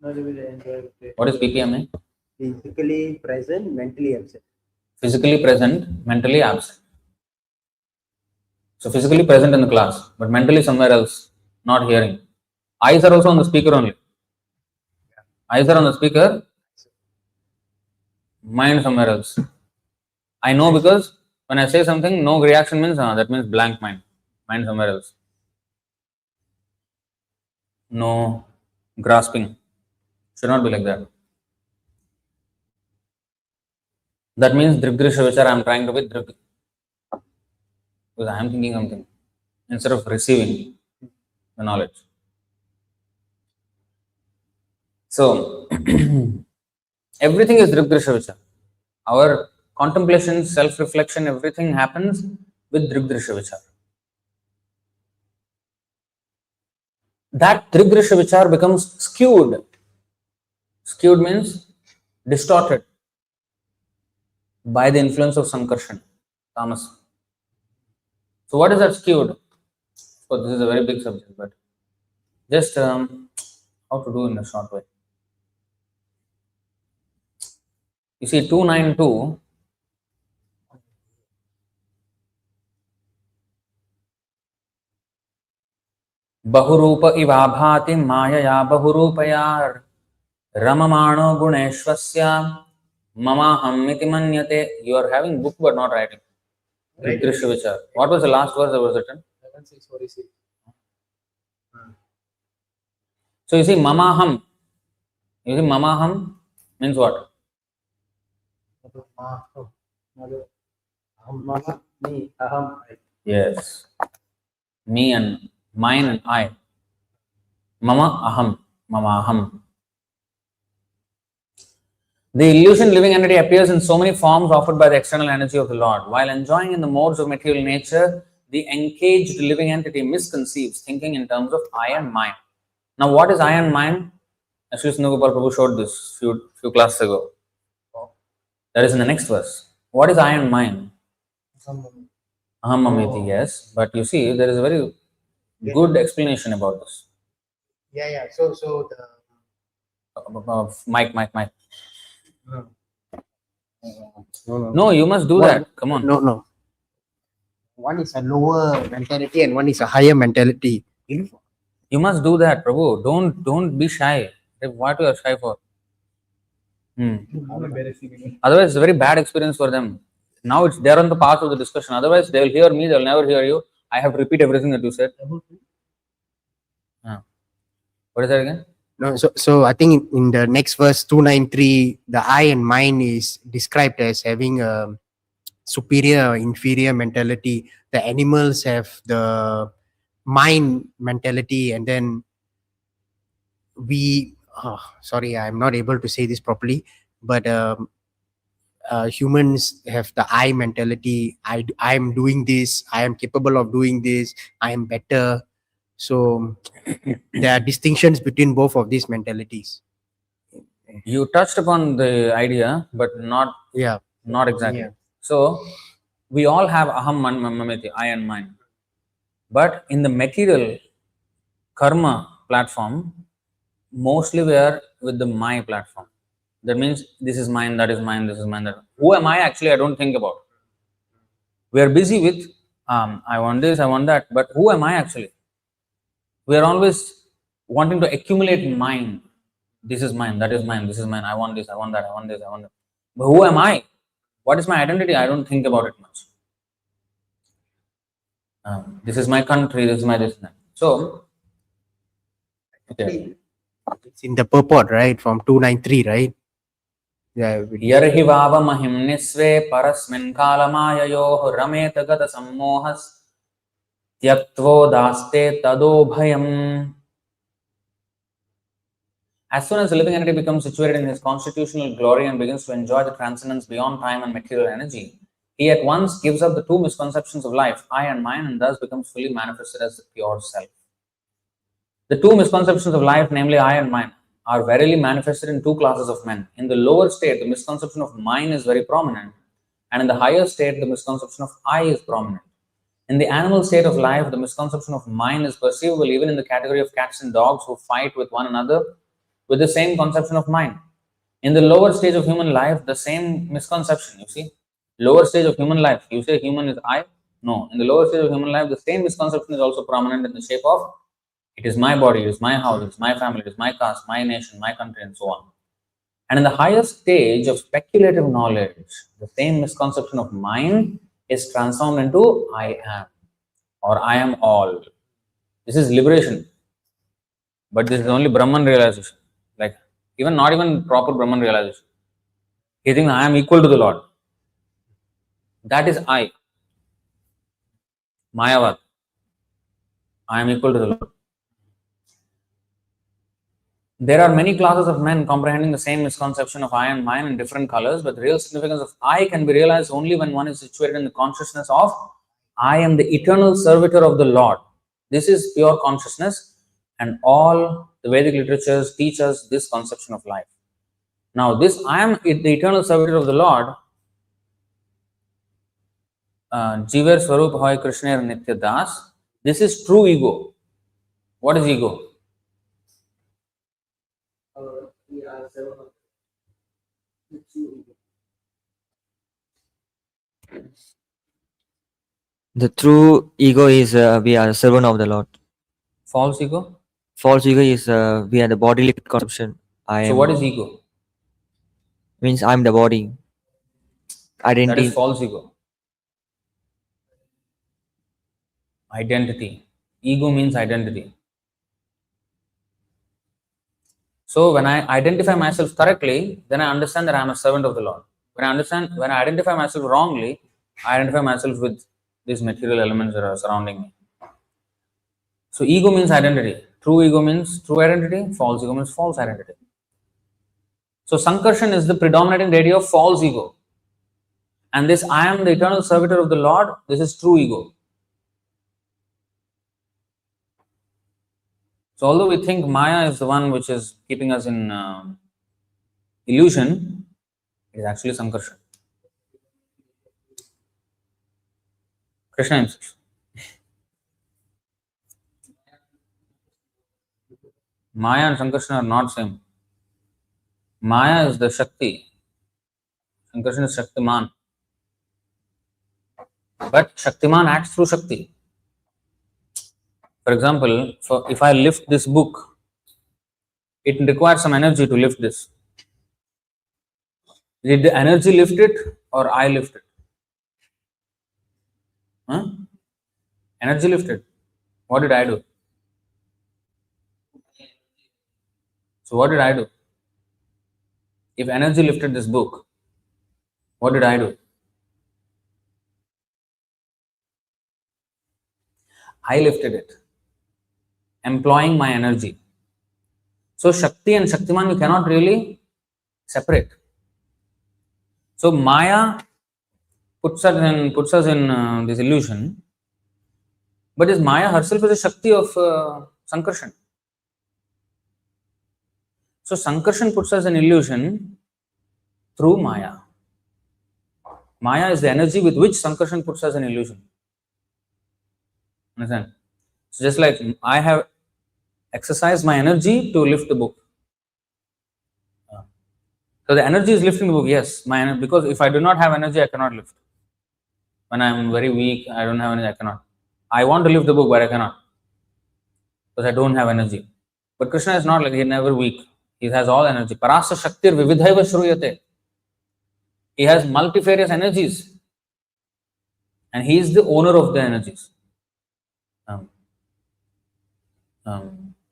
Not really enjoy it. What is PPMA? Physically present, mentally absent. Physically present, mentally absent. So physically present in the class, but mentally somewhere else, not hearing. Eyes are also on the speaker only. Eyes are on the speaker, mind somewhere else. I know because when I say something, no reaction means that means blank mind. Mind somewhere else. No grasping. Should not be like that. That means drigdrisha vichara, I am trying to be drig. Because I am thinking something instead of receiving the knowledge. So, everything is drigdrisha vichara. Our contemplation, self-reflection, everything happens with drigdrisha vichara. That drigdrisha vichara becomes skewed. Skewed means distorted by the influence of sankarshan, tamas. So what is that skewed? So this is a very big subject, but just how to do in a short way. You see 292, Bahurupa ivabhati mayaya bahurupayar ramamano guneshvasya mamaham iti manyate. You are having book but not writing. Drigdrisha vichara. What was the last verse that was written? 11,646. So you see mamaham. You see mamaham means what? Me, aham. Yes. Me and mine and I. Mama aham. Mama aham. The illusion living entity appears in so many forms offered by the external energy of the Lord. While enjoying in the modes of material nature, the encaged living entity misconceives thinking in terms of I and mine. Now, what is I and mine? Actually, Snugopal Prabhu showed this few classes ago. That is in the next verse. What is I and mine? Aham mameti, yes. But you see, there is a very good explanation about this. Yeah. So the Mike. no. No, you must do that. Come on. No. One is a lower mentality and one is a higher mentality. You must do that, Prabhu. Don't be shy. What you are shy for? Otherwise, it's a very bad experience for them. Now they're on the path of the discussion. Otherwise, they'll hear me, they'll never hear you. I have to repeat everything that you said. What is that again? No, so I think in the next verse 293, the I and mine is described as having a superior, inferior mentality. The animals have the mind mentality, and then sorry, I'm not able to say this properly, but humans have the I mentality. I'm doing this. I am capable of doing this. I am better. So there are distinctions between both of these mentalities. You touched upon the idea, but not exactly. Yeah. So we all have aham mameti, I and mine. But in the material karma platform, mostly we are with the my platform. That means this is mine, that is mine, this is mine, that. Who am I? Actually, I don't think about. We are busy with I want this, I want that. But who am I actually? We are always wanting to accumulate mine. This is mine, that is mine, this is mine. I want this, I want that, I want this, I want that. But who am I? What is my identity? I don't think about it much. This is my country, this is my this. So, okay. It's in the purport, right? From 293, right? Yeah. यर्हि वावमहिं निस्वे परस्मिन् कालमाययोः रमेत गत सम्मोहस् त्यक्त्वोदास्ते तदोभयम्. As soon as the living entity becomes situated in his constitutional glory and begins to enjoy the transcendence beyond time and material energy, he at once gives up the two misconceptions of life, I and mine, and thus becomes fully manifested as the pure self. The two misconceptions of life, namely I and mine, are verily manifested in two classes of men. In the lower state, the misconception of mine is very prominent, and in the higher state, the misconception of I is prominent. In the animal state of life, the misconception of mine is perceivable even in the category of cats and dogs who fight with one another with the same conception of mine. In the lower stage of human life, the same misconception, you see, lower stage of human life, you say human is I? No. In the lower stage of human life, the same misconception is also prominent in the shape of it is my body, it is my house, it is my family, it is my caste, my nation, my country, and so on. And in the higher stage of speculative knowledge, the same misconception of mine is transformed into I am or I am all. This is liberation. But this is only Brahman realization. Like, even not even proper Brahman realization. He thinks I am equal to the Lord. That is I. Mayavad. I am equal to the Lord. There are many classes of men comprehending the same misconception of I and mine in different colors, but the real significance of I can be realized only when one is situated in the consciousness of I am the eternal servitor of the Lord. This is pure consciousness, and all the Vedic literatures teach us this conception of life. Now, this I am the eternal servitor of the Lord, Jiver Swarup Hoy Krishna Nitya Das, this is true ego. What is ego? The true ego is we are the servant of the Lord. False ego? False ego is we are the bodily conception. So, what is ego? Means I'm the body. That Identity. is false ego. Identity. Ego means identity. So when I identify myself correctly, then I understand that I am a servant of the Lord. When I identify myself wrongly, I identify myself with these material elements that are surrounding me. So ego means identity. True ego means true identity. False ego means false identity. So Sankarshan is the predominating deity of false ego. And this I am the eternal servitor of the Lord, this is true ego. So although we think Maya is the one which is keeping us in illusion, it is actually Sankarshan. Krishna himself. Maya and Sankarshan are not same. Maya is the Shakti. Sankarshan is Shaktiman. But Shaktiman acts through Shakti. For example, if I lift this book, it requires some energy to lift this. Did the energy lift it or I lift it? Huh? Energy lifted. What did I do? So what did I do? If energy lifted this book, what did I do? I lifted it, employing my energy. So Shakti and Shaktiman you cannot really separate. So Maya puts us in this illusion, but is Maya herself is a Shakti of Sankarshan. So Sankarshan puts us in illusion through Maya. Maya is the energy with which Sankarshan puts us in illusion. Understand? So just like I have exercised my energy to lift the book. So the energy is lifting the book, yes. Because if I do not have energy, I cannot lift. When I'm very weak, I don't have energy, I cannot. I want to lift the book, but I cannot. Because I don't have energy. But Krishna is not like, he's never weak. He has all energy. Parasa Shaktir Vividhaiva Shruyate. He has multifarious energies. And he is the owner of the energies.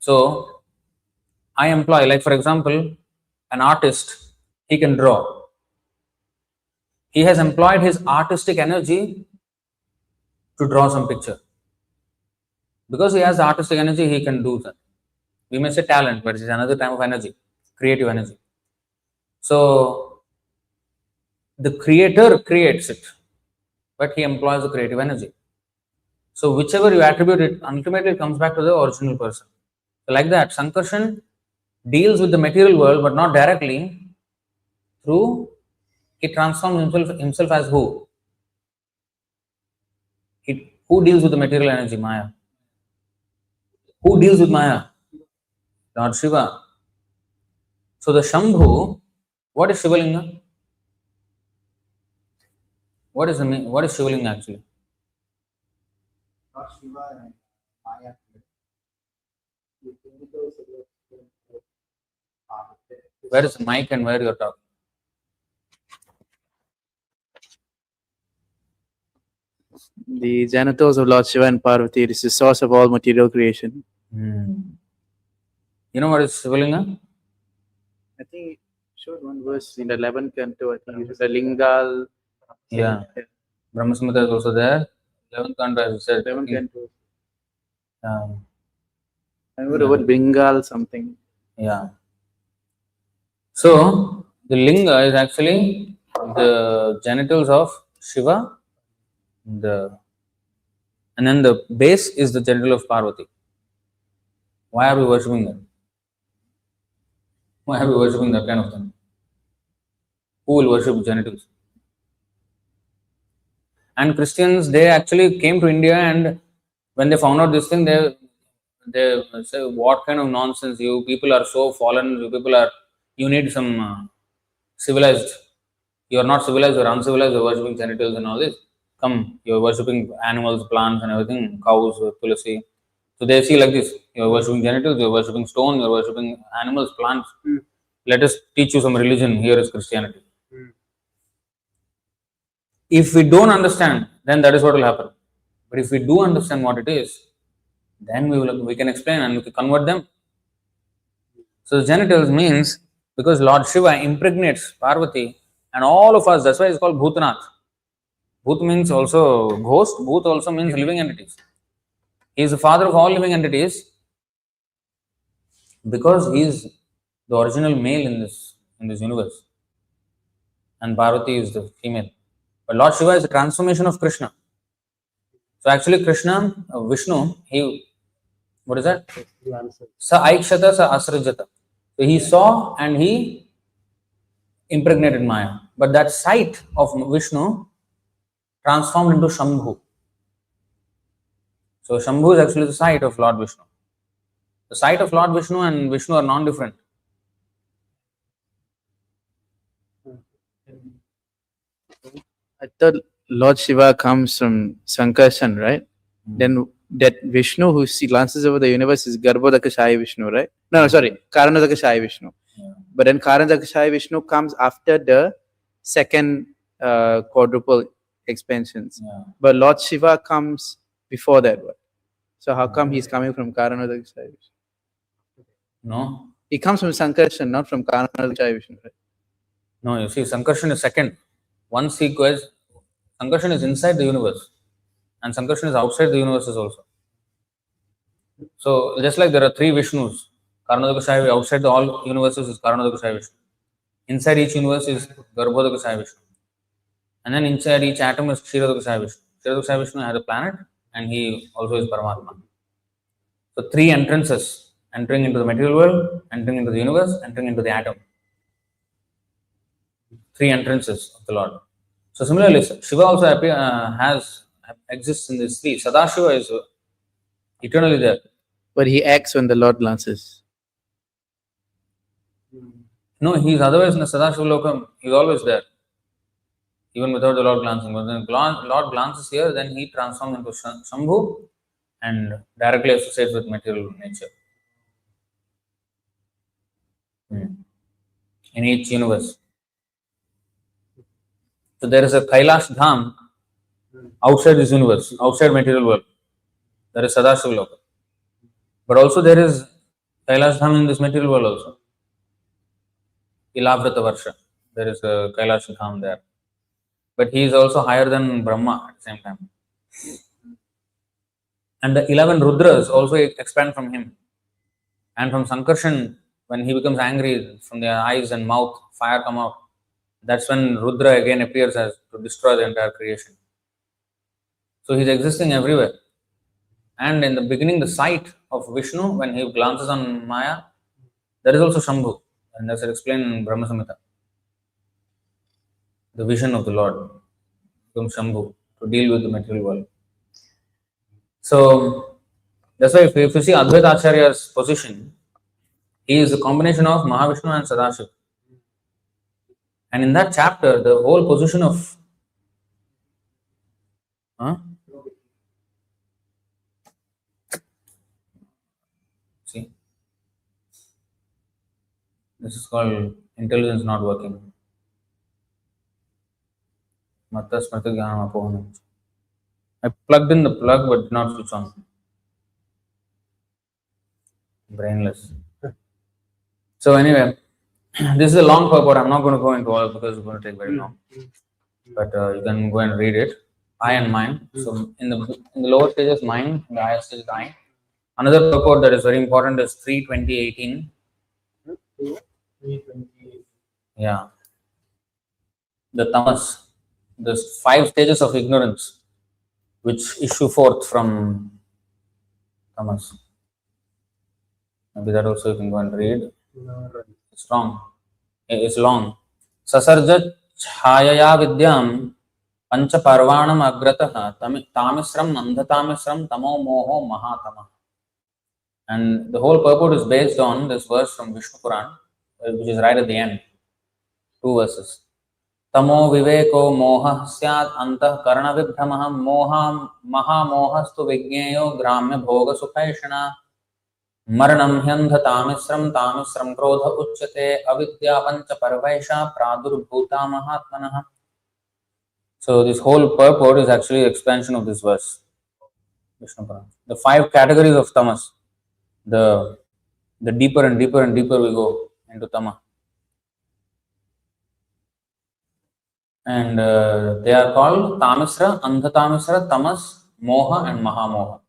So, I employ, like for example, an artist, he can draw. He has employed his artistic energy to draw some picture. Because he has the artistic energy, he can do that. We may say talent, but it's another type of energy, creative energy. So, the creator creates it, but he employs the creative energy. So, whichever you attribute it, ultimately it comes back to the original person. So like that, Sankarshan deals with the material world, but not directly. Through, he transforms himself as who? Who deals with the material energy? Maya. Who deals with Maya? Lord Shiva. So the Shambhu, what is Shivalinga? What is Shivalinga actually? Where is the mic and where you're talking? The genitals of Lord Shiva and Parvati is the source of all material creation. You know what is Shivalinga? I think it showed one verse in the 11th canto. I think it was a Lingal. Yeah. Brahma Samhita is also there. 11th canto, as I said. 11th canto. I remember the Yeah. word Bengal something. Yeah. So the linga is actually the genitals of Shiva, and then the base is the genital of Parvati. Why are we worshipping that? Why are we worshipping that kind of thing? Who will worship genitals? And Christians, they actually came to India, and when they found out this thing, they say, "What kind of nonsense? You people are so fallen. You need some civilized. You are not civilized. You are uncivilized. You are worshipping genitals and all this. Come, you are worshipping animals, plants, and everything. Cows, tulasi. So they see like this. You are worshipping genitals. You are worshipping stone. You are worshipping animals, plants. Let us teach you some religion. Here is Christianity." If we don't understand, then that is what will happen. But if we do understand what it is, then we can explain and we can convert them. So the genitals means because Lord Shiva impregnates Parvati and all of us, that's why it's called Bhutanath. Bhut means also ghost, Bhut also means living entities. He is the father of all living entities because he is the original male in this universe. And Parvati is the female. But Lord Shiva is a transformation of Krishna. So actually Krishna, Vishnu, what is that? Sa aikshata sa asrajata. So he saw and he impregnated Maya. But that sight of Vishnu transformed into Shambhu. So Shambhu is actually the sight of Lord Vishnu. The sight of Lord Vishnu and Vishnu are non-different. I thought Lord Shiva comes from Sankarshan, right? Then that Vishnu who glances over the universe is Garbhodakashaya Vishnu, right? No, sorry, Karanodakashaya Vishnu. But then Karanodakashaya Vishnu comes after the second quadruple expansions. But Lord Shiva comes before that one. So how come he's coming from Karanodakashaya Vishnu? No. He comes from Sankarshan, not from Karanodakashaya Vishnu, right? No, you see, Sankarshan is second. Once he goes, Sankarshan is inside the universe. And Sankarshan is outside the universes also. So just like there are three Vishnus, Karanodakashaya outside the all universes is Karanodakashaya Vishnu. Inside each universe is Garbhodakashaya Vishnu. And then inside each atom is Kshirodakashaya Vishnu. Kshirodakashaya Vishnu has a planet and he also is Paramatma. So three entrances, entering into the material world, entering into the universe, entering into the atom. Three entrances of the Lord. So similarly, Shiva also exists in these three. Sadashiva is eternally there. But he acts when the Lord glances. No, he is otherwise in the Sadashiva Lokam. He is always there. even without the Lord glancing. But when the Lord glances here, then he transforms into Shambhu and directly associates with material nature. In each universe. So there is a Kailash Dham outside this universe, outside material world. There is Sadashiva Loka. But also there is Kailash Dham in this material world also. Ilavrata Varsha. There is a Kailash Dham there. But he is also higher than Brahma at the same time. And the 11 Rudras also expand from him. And from Sankarshan, when he becomes angry, from their eyes and mouth, fire come out. That's when Rudra again appears as to destroy the entire creation. So he's existing everywhere. And in the beginning, the sight of Vishnu, when he glances on Maya, there is also Shambhu. And that's explained in Brahma Samhita. The vision of the Lord becomes Shambhu to deal with the material world. So that's why if you see Advaita Acharya's position, he is a combination of Mahavishnu and Sadashiva. And in that chapter, the whole position of see, this is called intelligence not working. I plugged in the plug but did not switch on. Brainless. So anyway, this is a long purport. I'm not going to go into all because it's going to take very long. But you can go and read it. I and mind. So in the lower stages, mind. In the higher stage, I. Another purport that is very important is 3:20:18. Yeah. The tamas. The 5 stages of ignorance which issue forth from tamas. Maybe that also you can go and read. It's wrong. It's long. Sasarja chhayaya vidyam pancha parvanam agratah tamisram nandhatamisram tamo moho mahatama. And the whole purport is based on this verse from Vishnu Puran, which is right at the end. 2 verses. Tamo viveko moha syat antah karana vibhramah moha maha mohastu vigneyo gramya bhoga sukhaishana maranam hyandha tamisram krodha uchyate avidya pancha parvaisha pradurbhuta mahatmanah. So this whole purport is actually expansion of this verse. Vishnu Puran. The 5 categories of tamas. The deeper and deeper and deeper we go into tama. And they are called tamisra, andhatamisra, tamas, moha and mahamoha.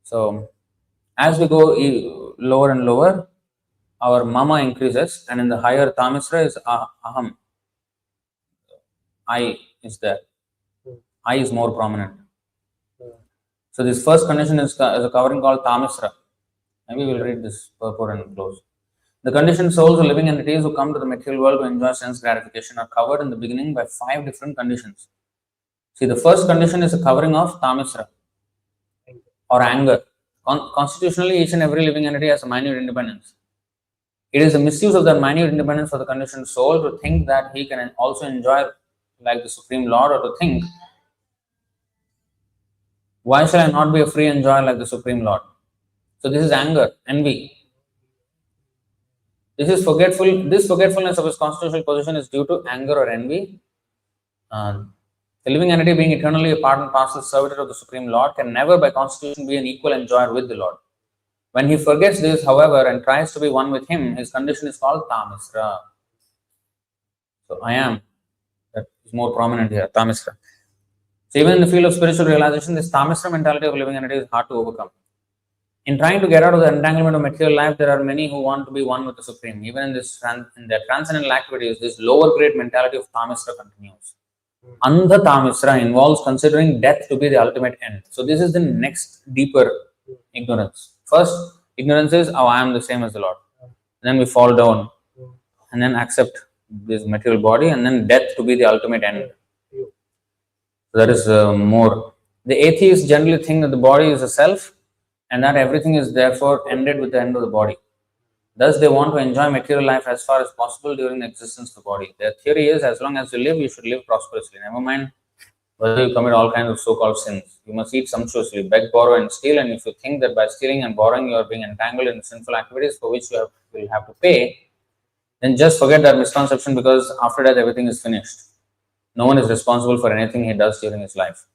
So as we go lower and lower, our mama increases, and in the higher tamisra is aham. I is there. I is more prominent. So this first condition is a covering called tamisra. Maybe we'll read this purport and close. The conditioned souls or living entities who come to the material world to enjoy sense gratification are covered in the beginning by 5 different conditions. See, the first condition is a covering of tamisra or anger. Constitutionally, each and every living entity has a minute independence. It is a misuse of that minute independence for the conditioned soul to think that he can also enjoy like the Supreme Lord, or to think, why shall I not be a free enjoyer like the Supreme Lord? So this is anger, envy. This forgetfulness of his constitutional position is due to anger or envy. The living entity, being eternally a part and parcel servitor of the Supreme Lord, can never by constitution be an equal enjoyer with the Lord. When he forgets this, however, and tries to be one with him, his condition is called tamisra. So I am, that is more prominent here, tamisra. So even in the field of spiritual realization, this tamisra mentality of living entity is hard to overcome. In trying to get out of the entanglement of material life, there are many who want to be one with the Supreme. Even in their transcendental activities, this lower grade mentality of tamisra continues. Andha tamisra involves considering death to be the ultimate end. So this is the next deeper ignorance. First, ignorance is, oh, I am the same as the Lord. Then we fall down and then accept this material body, and then death to be the ultimate end. So that is more. The atheists generally think that the body is a self and that everything is therefore ended with the end of the body. Thus, they want to enjoy material life as far as possible during the existence of the body. Their theory is, as long as you live, you should live prosperously. Never mind whether you commit all kinds of so-called sins. You must eat sumptuously, beg, borrow, and steal. And if you think that by stealing and borrowing you are being entangled in sinful activities for which you will have to pay, then just forget that misconception, because after that everything is finished. No one is responsible for anything he does during his life.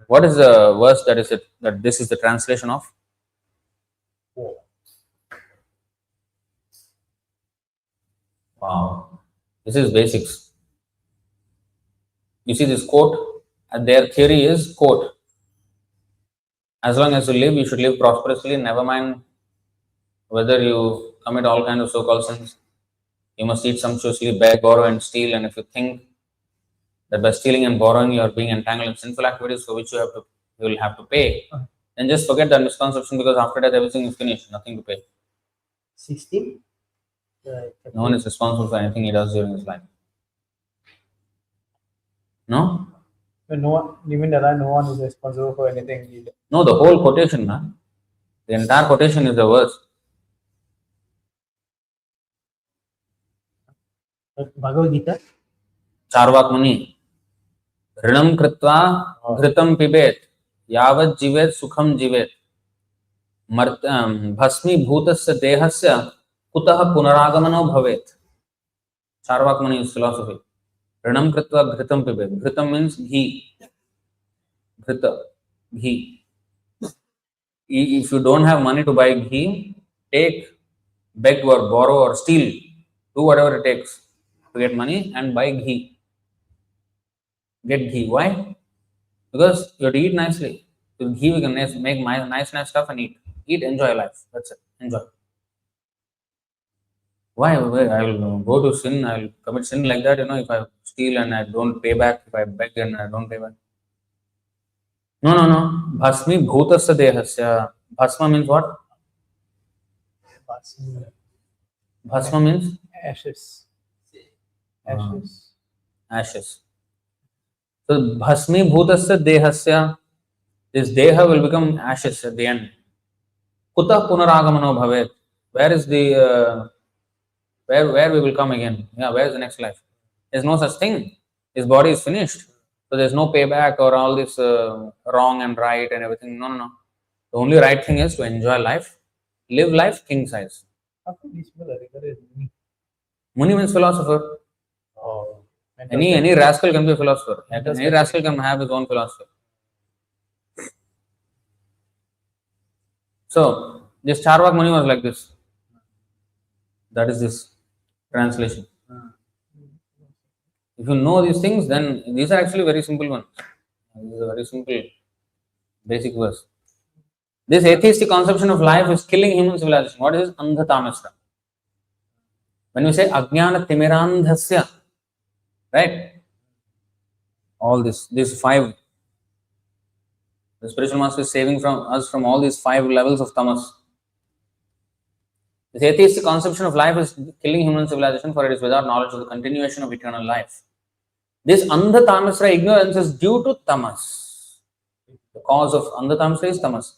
What is the verse that this is the translation of? Wow. This is basics. You see this quote, and their theory is, quote, as long as you live, you should live prosperously, never mind whether you commit all kinds of so-called sins. You must eat sumptuously, beg, borrow, and steal. And if you think that by stealing and borrowing you are being entangled in sinful activities for which you will have to pay, then just forget that misconception, because after that everything is finished, nothing to pay. 16. No one is responsible for anything he does during his life. No? No one, even that no one is responsible for anything either. No, the whole quotation, the entire quotation is the verse. Bhagavad Gita. Charvaka मुनि ऋणम कृत्वा घृतम पिबेत यावत् जीवेत सुखम जीवेत भस्मीभूतस्य देहस्य कुतः पुनरागमनो भवेत. चार्वाक मुनि is philosophy. ऋणम कृत्वा घृतम पिबेत. घृतम means ghee. Ghee. If you don't have money to buy ghee, beg or borrow or steal, do whatever it takes to get money and buy ghee. Get ghee. Why? Because you have to eat nicely. With ghee, we can make nice stuff and eat. Eat, enjoy life. That's it. Enjoy. Why? I will go to sin. I will commit sin like that. If I steal and I don't pay back, if I beg and I don't pay back. No. Bhasmi bhutasya dehasya. Bhasma means what? Bhasma means Ashes. ashes. So bhasmi bhutasya dehasya. This deha will become ashes at the end. Kuta punaragamano bhavet. Where is the where we will come again? Yeah, where is the next life? There's no such thing. His body is finished. So there's no payback or all this wrong and right and everything. No. The only right thing is to enjoy life, live life king size. How come these people are regarded as Muni? Muni means philosopher. Oh. Any rascal can be a philosopher. Any rascal can have his own philosophy. So this Charvak Muni was like this. That is this translation. If you know these things, then these are actually very simple ones. This is a very simple, basic verse. This atheistic conception of life is killing human civilization. What is Andha Tamasra? When we say Ajnana Timirandhasya, right? All these five, the spiritual master is saving us from all these 5 levels of tamas. This atheistic conception of life is killing human civilization, for it is without knowledge of the continuation of eternal life. This Andha Tamasra ignorance is due to tamas. The cause of Andha Tamasra is tamas.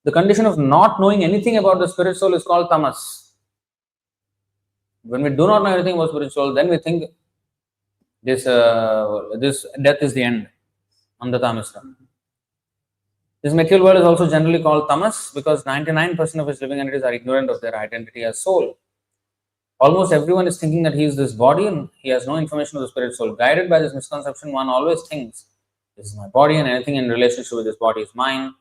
The condition of not knowing anything about the spirit soul is called tamas. When we do not know anything about spirit soul, then we think this death is the end. Andha Tamasra. This material world is also generally called tamas because 99% of its living entities are ignorant of their identity as soul. Almost everyone is thinking that he is this body and he has no information of the spirit soul. Guided by this misconception, one always thinks, this is my body and anything in relationship with this body is mine.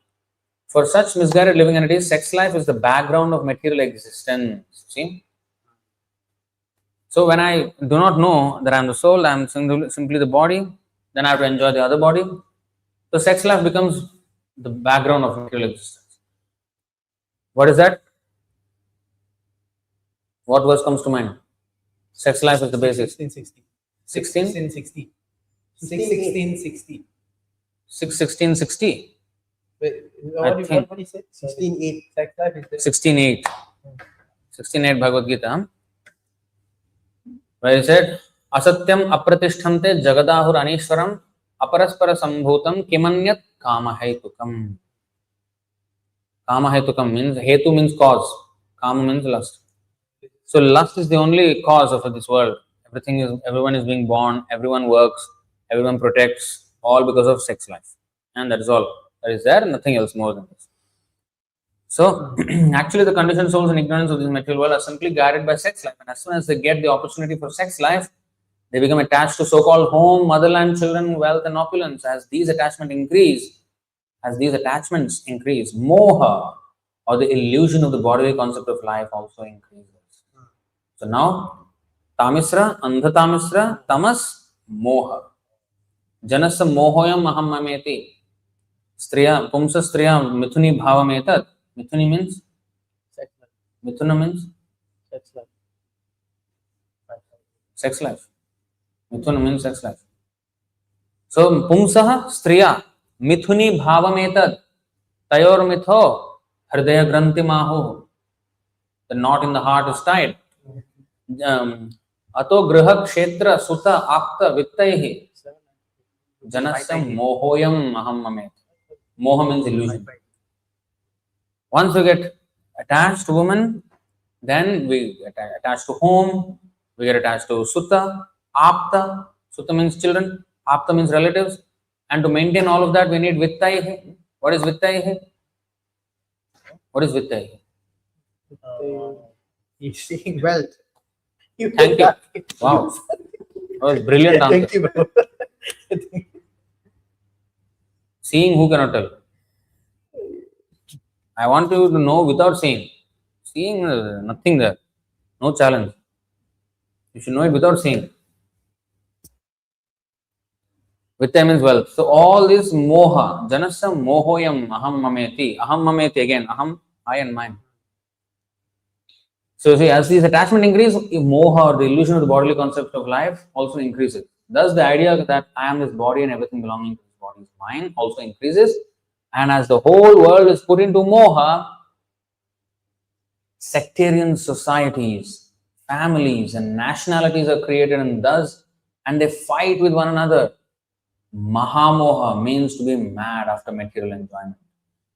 For such misguided living entities, sex life is the background of material existence. See? So when I do not know that I am the soul, I am simply the body, then I have to enjoy the other body. So sex life becomes the background of material existence. What is that? What verse comes to mind? Sex life is the basis. 1660. 16? 1660. 1660. 6:16:60. Wait, I what think- do you say? 16:8. Sex life is there. 16:8. 16:8 Bhagavad Gita. Where he said, Asatyam apratishthante jagadahur anishwaram aparaspara sambhutam kimanyat kamahetukam. Kamahetukam means, hetu means cause. Kama means lust. So lust is the only cause of this world. Everyone is being born, everyone works, everyone protects, all because of sex life. And that is all. That is there, nothing else more than this. So actually the conditioned souls in ignorance of this material world are simply guided by sex life. And as soon as they get the opportunity for sex life, they become attached to so-called home, motherland, children, wealth and opulence. As these attachments increase, moha, or the illusion of the bodily concept of life, also increases. So now, tamisra, andhatamisra, tamas, moha. Janasa mohoyam aham mameti. Striya, pumsa striya, mithuni bhavametat. Mithuni means? Sex life. Mithuna means? Sex life. Sex life. Mithuna means sex life. So, pumsaha striya, mithuni bhavametat. Tayor mitho, hridaya granti mahu. The knot in the heart is tied. Ato griha kshetra suta akta vittaihi. Janasya mohoyam aham mamet. Moha means illusion. Once we get attached to woman, then we get attached to home, we get attached to sutta, apta. Sutta means children, apta means relatives. And to maintain all of that, we need vittaihi. What is vittaihi? What is vittaihi? He's seeing Wealth. Thank you. Wow. That was brilliant answer. Thank you, bro. Seeing, who cannot tell? I want you to know without seeing. Seeing, nothing there. No challenge. You should know it without seeing. Vittaya means wealth. So all this moha, janasya mohoyam aham mameti. Aham mameti again. Aham, I and mine. So see, as these attachment increase, moha or the illusion of the bodily concept of life also increases. Thus the idea that I am this body and everything belonging to this body is mine also increases. And as the whole world is put into moha, sectarian societies, families and nationalities are created and they fight with one another. Mahamoha means to be mad after material enjoyment.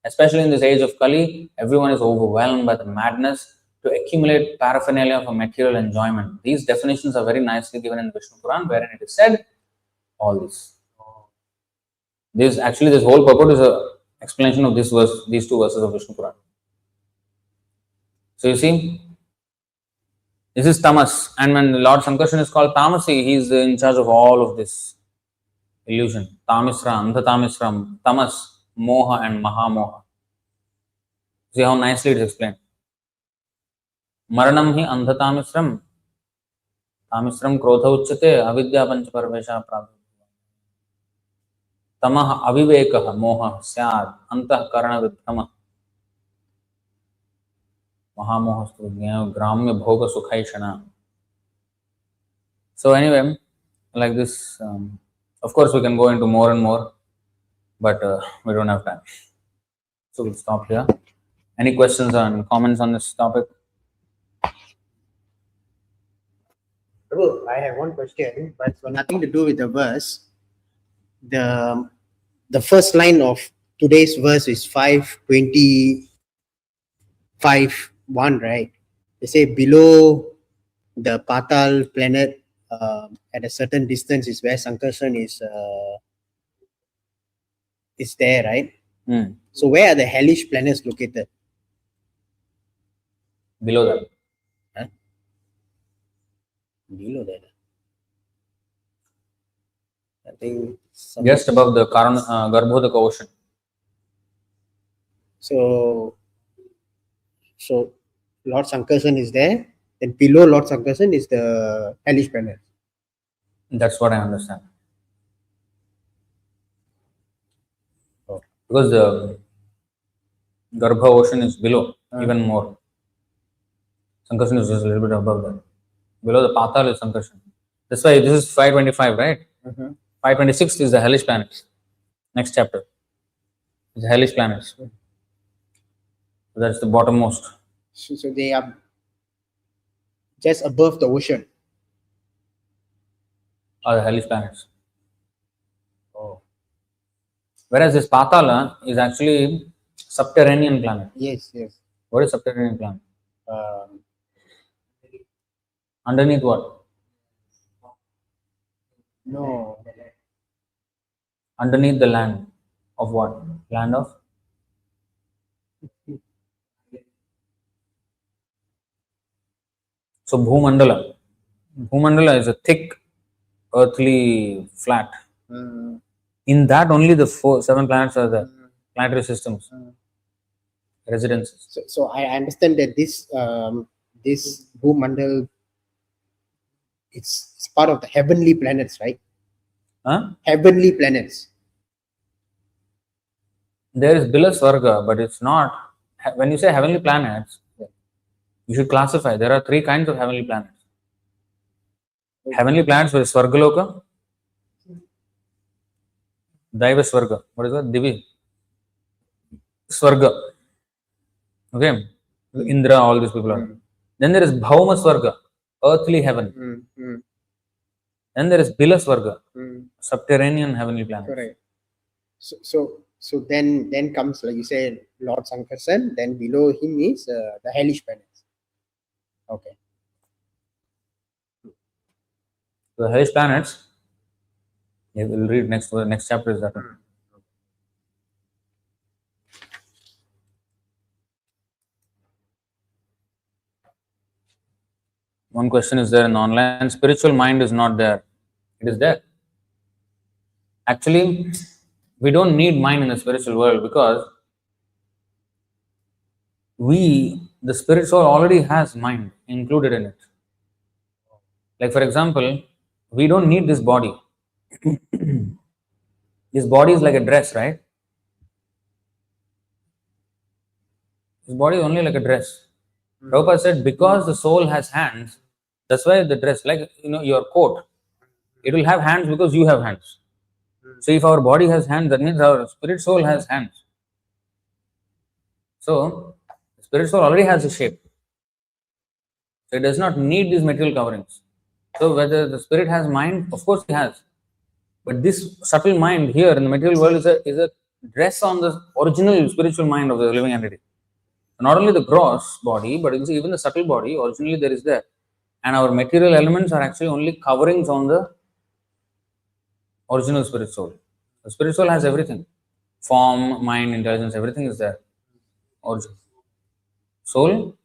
Especially in this age of Kali, everyone is overwhelmed by the madness to accumulate paraphernalia for material enjoyment. These definitions are very nicely given in the Vishnu Puran, wherein it is said all this. This whole purport is an explanation of this verse, these two verses of Vishnu Puran. So you see, this is tamas, and when Lord Sankarshan is called tamasi, he is in charge of all of this illusion. Tamisra, andhatamisram, tamas, moha and mahamoha. See how nicely it is explained. Maranam hi andhatamisram, tamisram krodha uchyate, avidya panchaparvesha prabhu. Tamah avivekah moha syad, antah karana vidhamah. Mahamohastu gramya bhoga sukhaishana. So anyway, like this, of course we can go into more and more, but we don't have time. So we'll stop here. Any questions and comments on this topic? Prabhu, I have one question, but it's got nothing to do with the verse. The first line of today's verse is 5:25:1, right? They say below the Patal planet, at a certain distance is where Sankarshan is there, right? So where are the hellish planets located? Below that. Below that. I think Just above the Garbhodaka ocean. So Lord Sankarshan is there, then below Lord Sankarshan is the hellish planet. That's what I understand. Because the Garbha ocean is below, even more. Sankarshan is just a little bit above that. Below the Patal is Sankarshan. That's why this is 525, right? 526 is the hellish planets. Next chapter is the hellish planets. So that's the bottommost. So they are just above the ocean. Are the hellish planets. Whereas this Patala is actually subterranean planet. Yes. What is subterranean planet? Underneath what? No. Underneath the land of what? Land of? So Bhumandala. Bhumandala is a thick, earthly flat. In that only the seven planets are the planetary systems, residences. So I understand that this Bhumandal, it's part of the heavenly planets, right? Huh? Heavenly planets. There is Bila Swarga, but it's not. When you say heavenly planets, you should classify. There are three kinds of heavenly planets. Heavenly planets were Swargaloka, Daiva Swarga. What is that? Divi. Swarga. Okay. Indra, all these people are. Then there is Bhauma Swarga, earthly heaven. Then there is Bila Swarga, subterranean heavenly planets. Correct. So then comes, like you said, Lord Sankarsan. Then below him is the hellish planets. Okay. The hellish planets, we will read next chapter is that one. One question is there in online. Spiritual mind is not there. It is there. Actually, we don't need mind in the spiritual world because the spirit soul already has mind included in it. Like for example, we don't need this body. This body is like a dress, right? This body is only like a dress. Prabhupada said, because the soul has hands, that's why the dress, like your coat, it will have hands because you have hands. So if our body has hands, that means our spirit soul has hands. So spirit soul already has a shape. So it does not need these material coverings. So whether the spirit has mind, of course it has. But this subtle mind here in the material world is a dress on the original spiritual mind of the living entity. Not only the gross body, but even the subtle body, originally there is there. And our material elements are actually only coverings on the original spirit soul. The spirit soul has everything. Form, mind, intelligence, everything is there. Origin. Soul?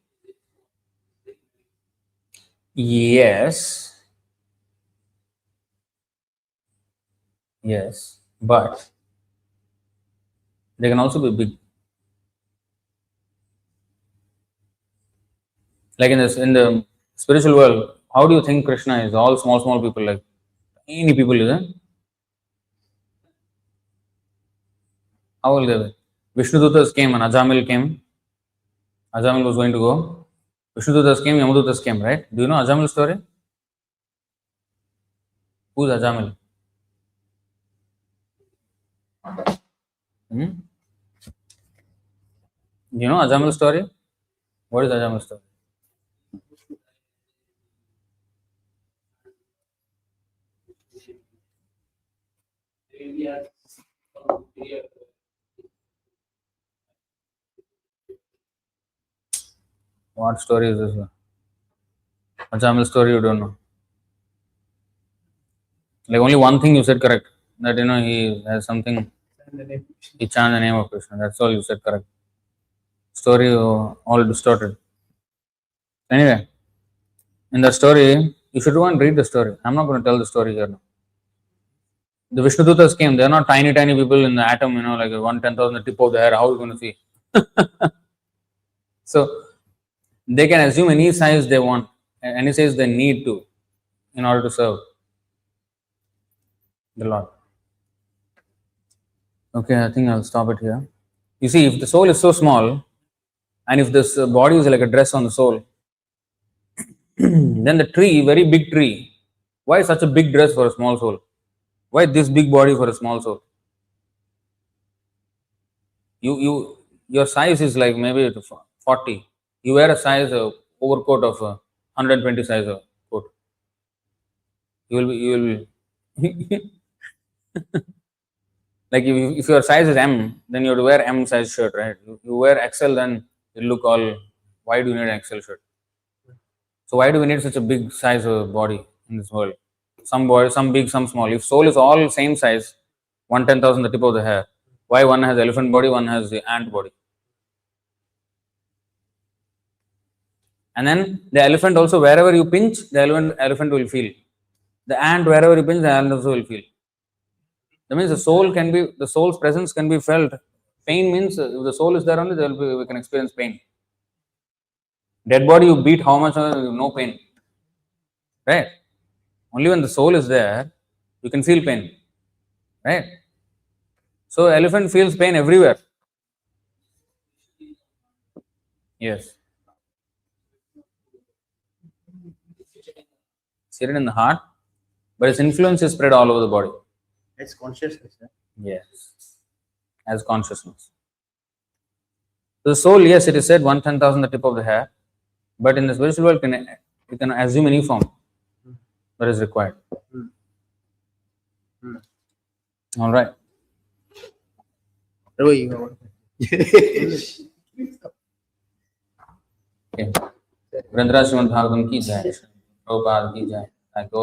Yes. Yes. But they can also be big. Like in the spiritual world, how do you think Krishna is? All small people, like tiny people, is it? How will they be? Vishnudutas came and Ajamil came. Ajamil was going to go. Vishnudutas came, Yamadutas came, right? Do you know Ajamil's story? Who's Ajamil? Do you know Ajamil's story? What is Ajamil's story? What story is this one? Ajamil's story you don't know. Like only one thing you said correct. That he has something, he chanted the name of Krishna. That's all you said correct. Story all distorted. Anyway, in the story, you should go and read the story. I'm not going to tell the story here now. The Vishnudutas came, they are not tiny people in the atom, like 1/10,000 the tip of the hair. How are you going to see? So, they can assume any size they want, any size they need to, in order to serve the Lord. Okay, I think I'll stop it here. You see, if the soul is so small, and if this body is like a dress on the soul, then the tree, very big tree, why such a big dress for a small soul? Why this big body for a small soul? Your size is like maybe 40. You wear a size overcoat of 120 size coat. You will like if your size is M, then you have to wear M size shirt, right? You wear XL, then you look all. Why do you need an XL shirt? So why do we need such a big size of body in this world? Some body, some big, some small. If soul is all same size, 1/10,000 the tip of the hair, why one has elephant body, one has the ant body? And then the elephant also, wherever you pinch, the elephant will feel. The ant, wherever you pinch, the ant also will feel. That means the soul's presence can be felt. Pain means if the soul is there only, we can experience pain. Dead body, you beat how much, no pain. Right? Only when the soul is there, you can feel pain. Right? So elephant feels pain everywhere. Yes. Seated in the heart, but its influence is spread all over the body. It's consciousness. Yes. As consciousness. The soul, yes, it is said 1/10,000 the tip of the hair, but in the spiritual world, you can assume any form that is required. All right. Okay. Vrindra Srimad Bhagavatam ki jai, Prabhupada ki jai, I go.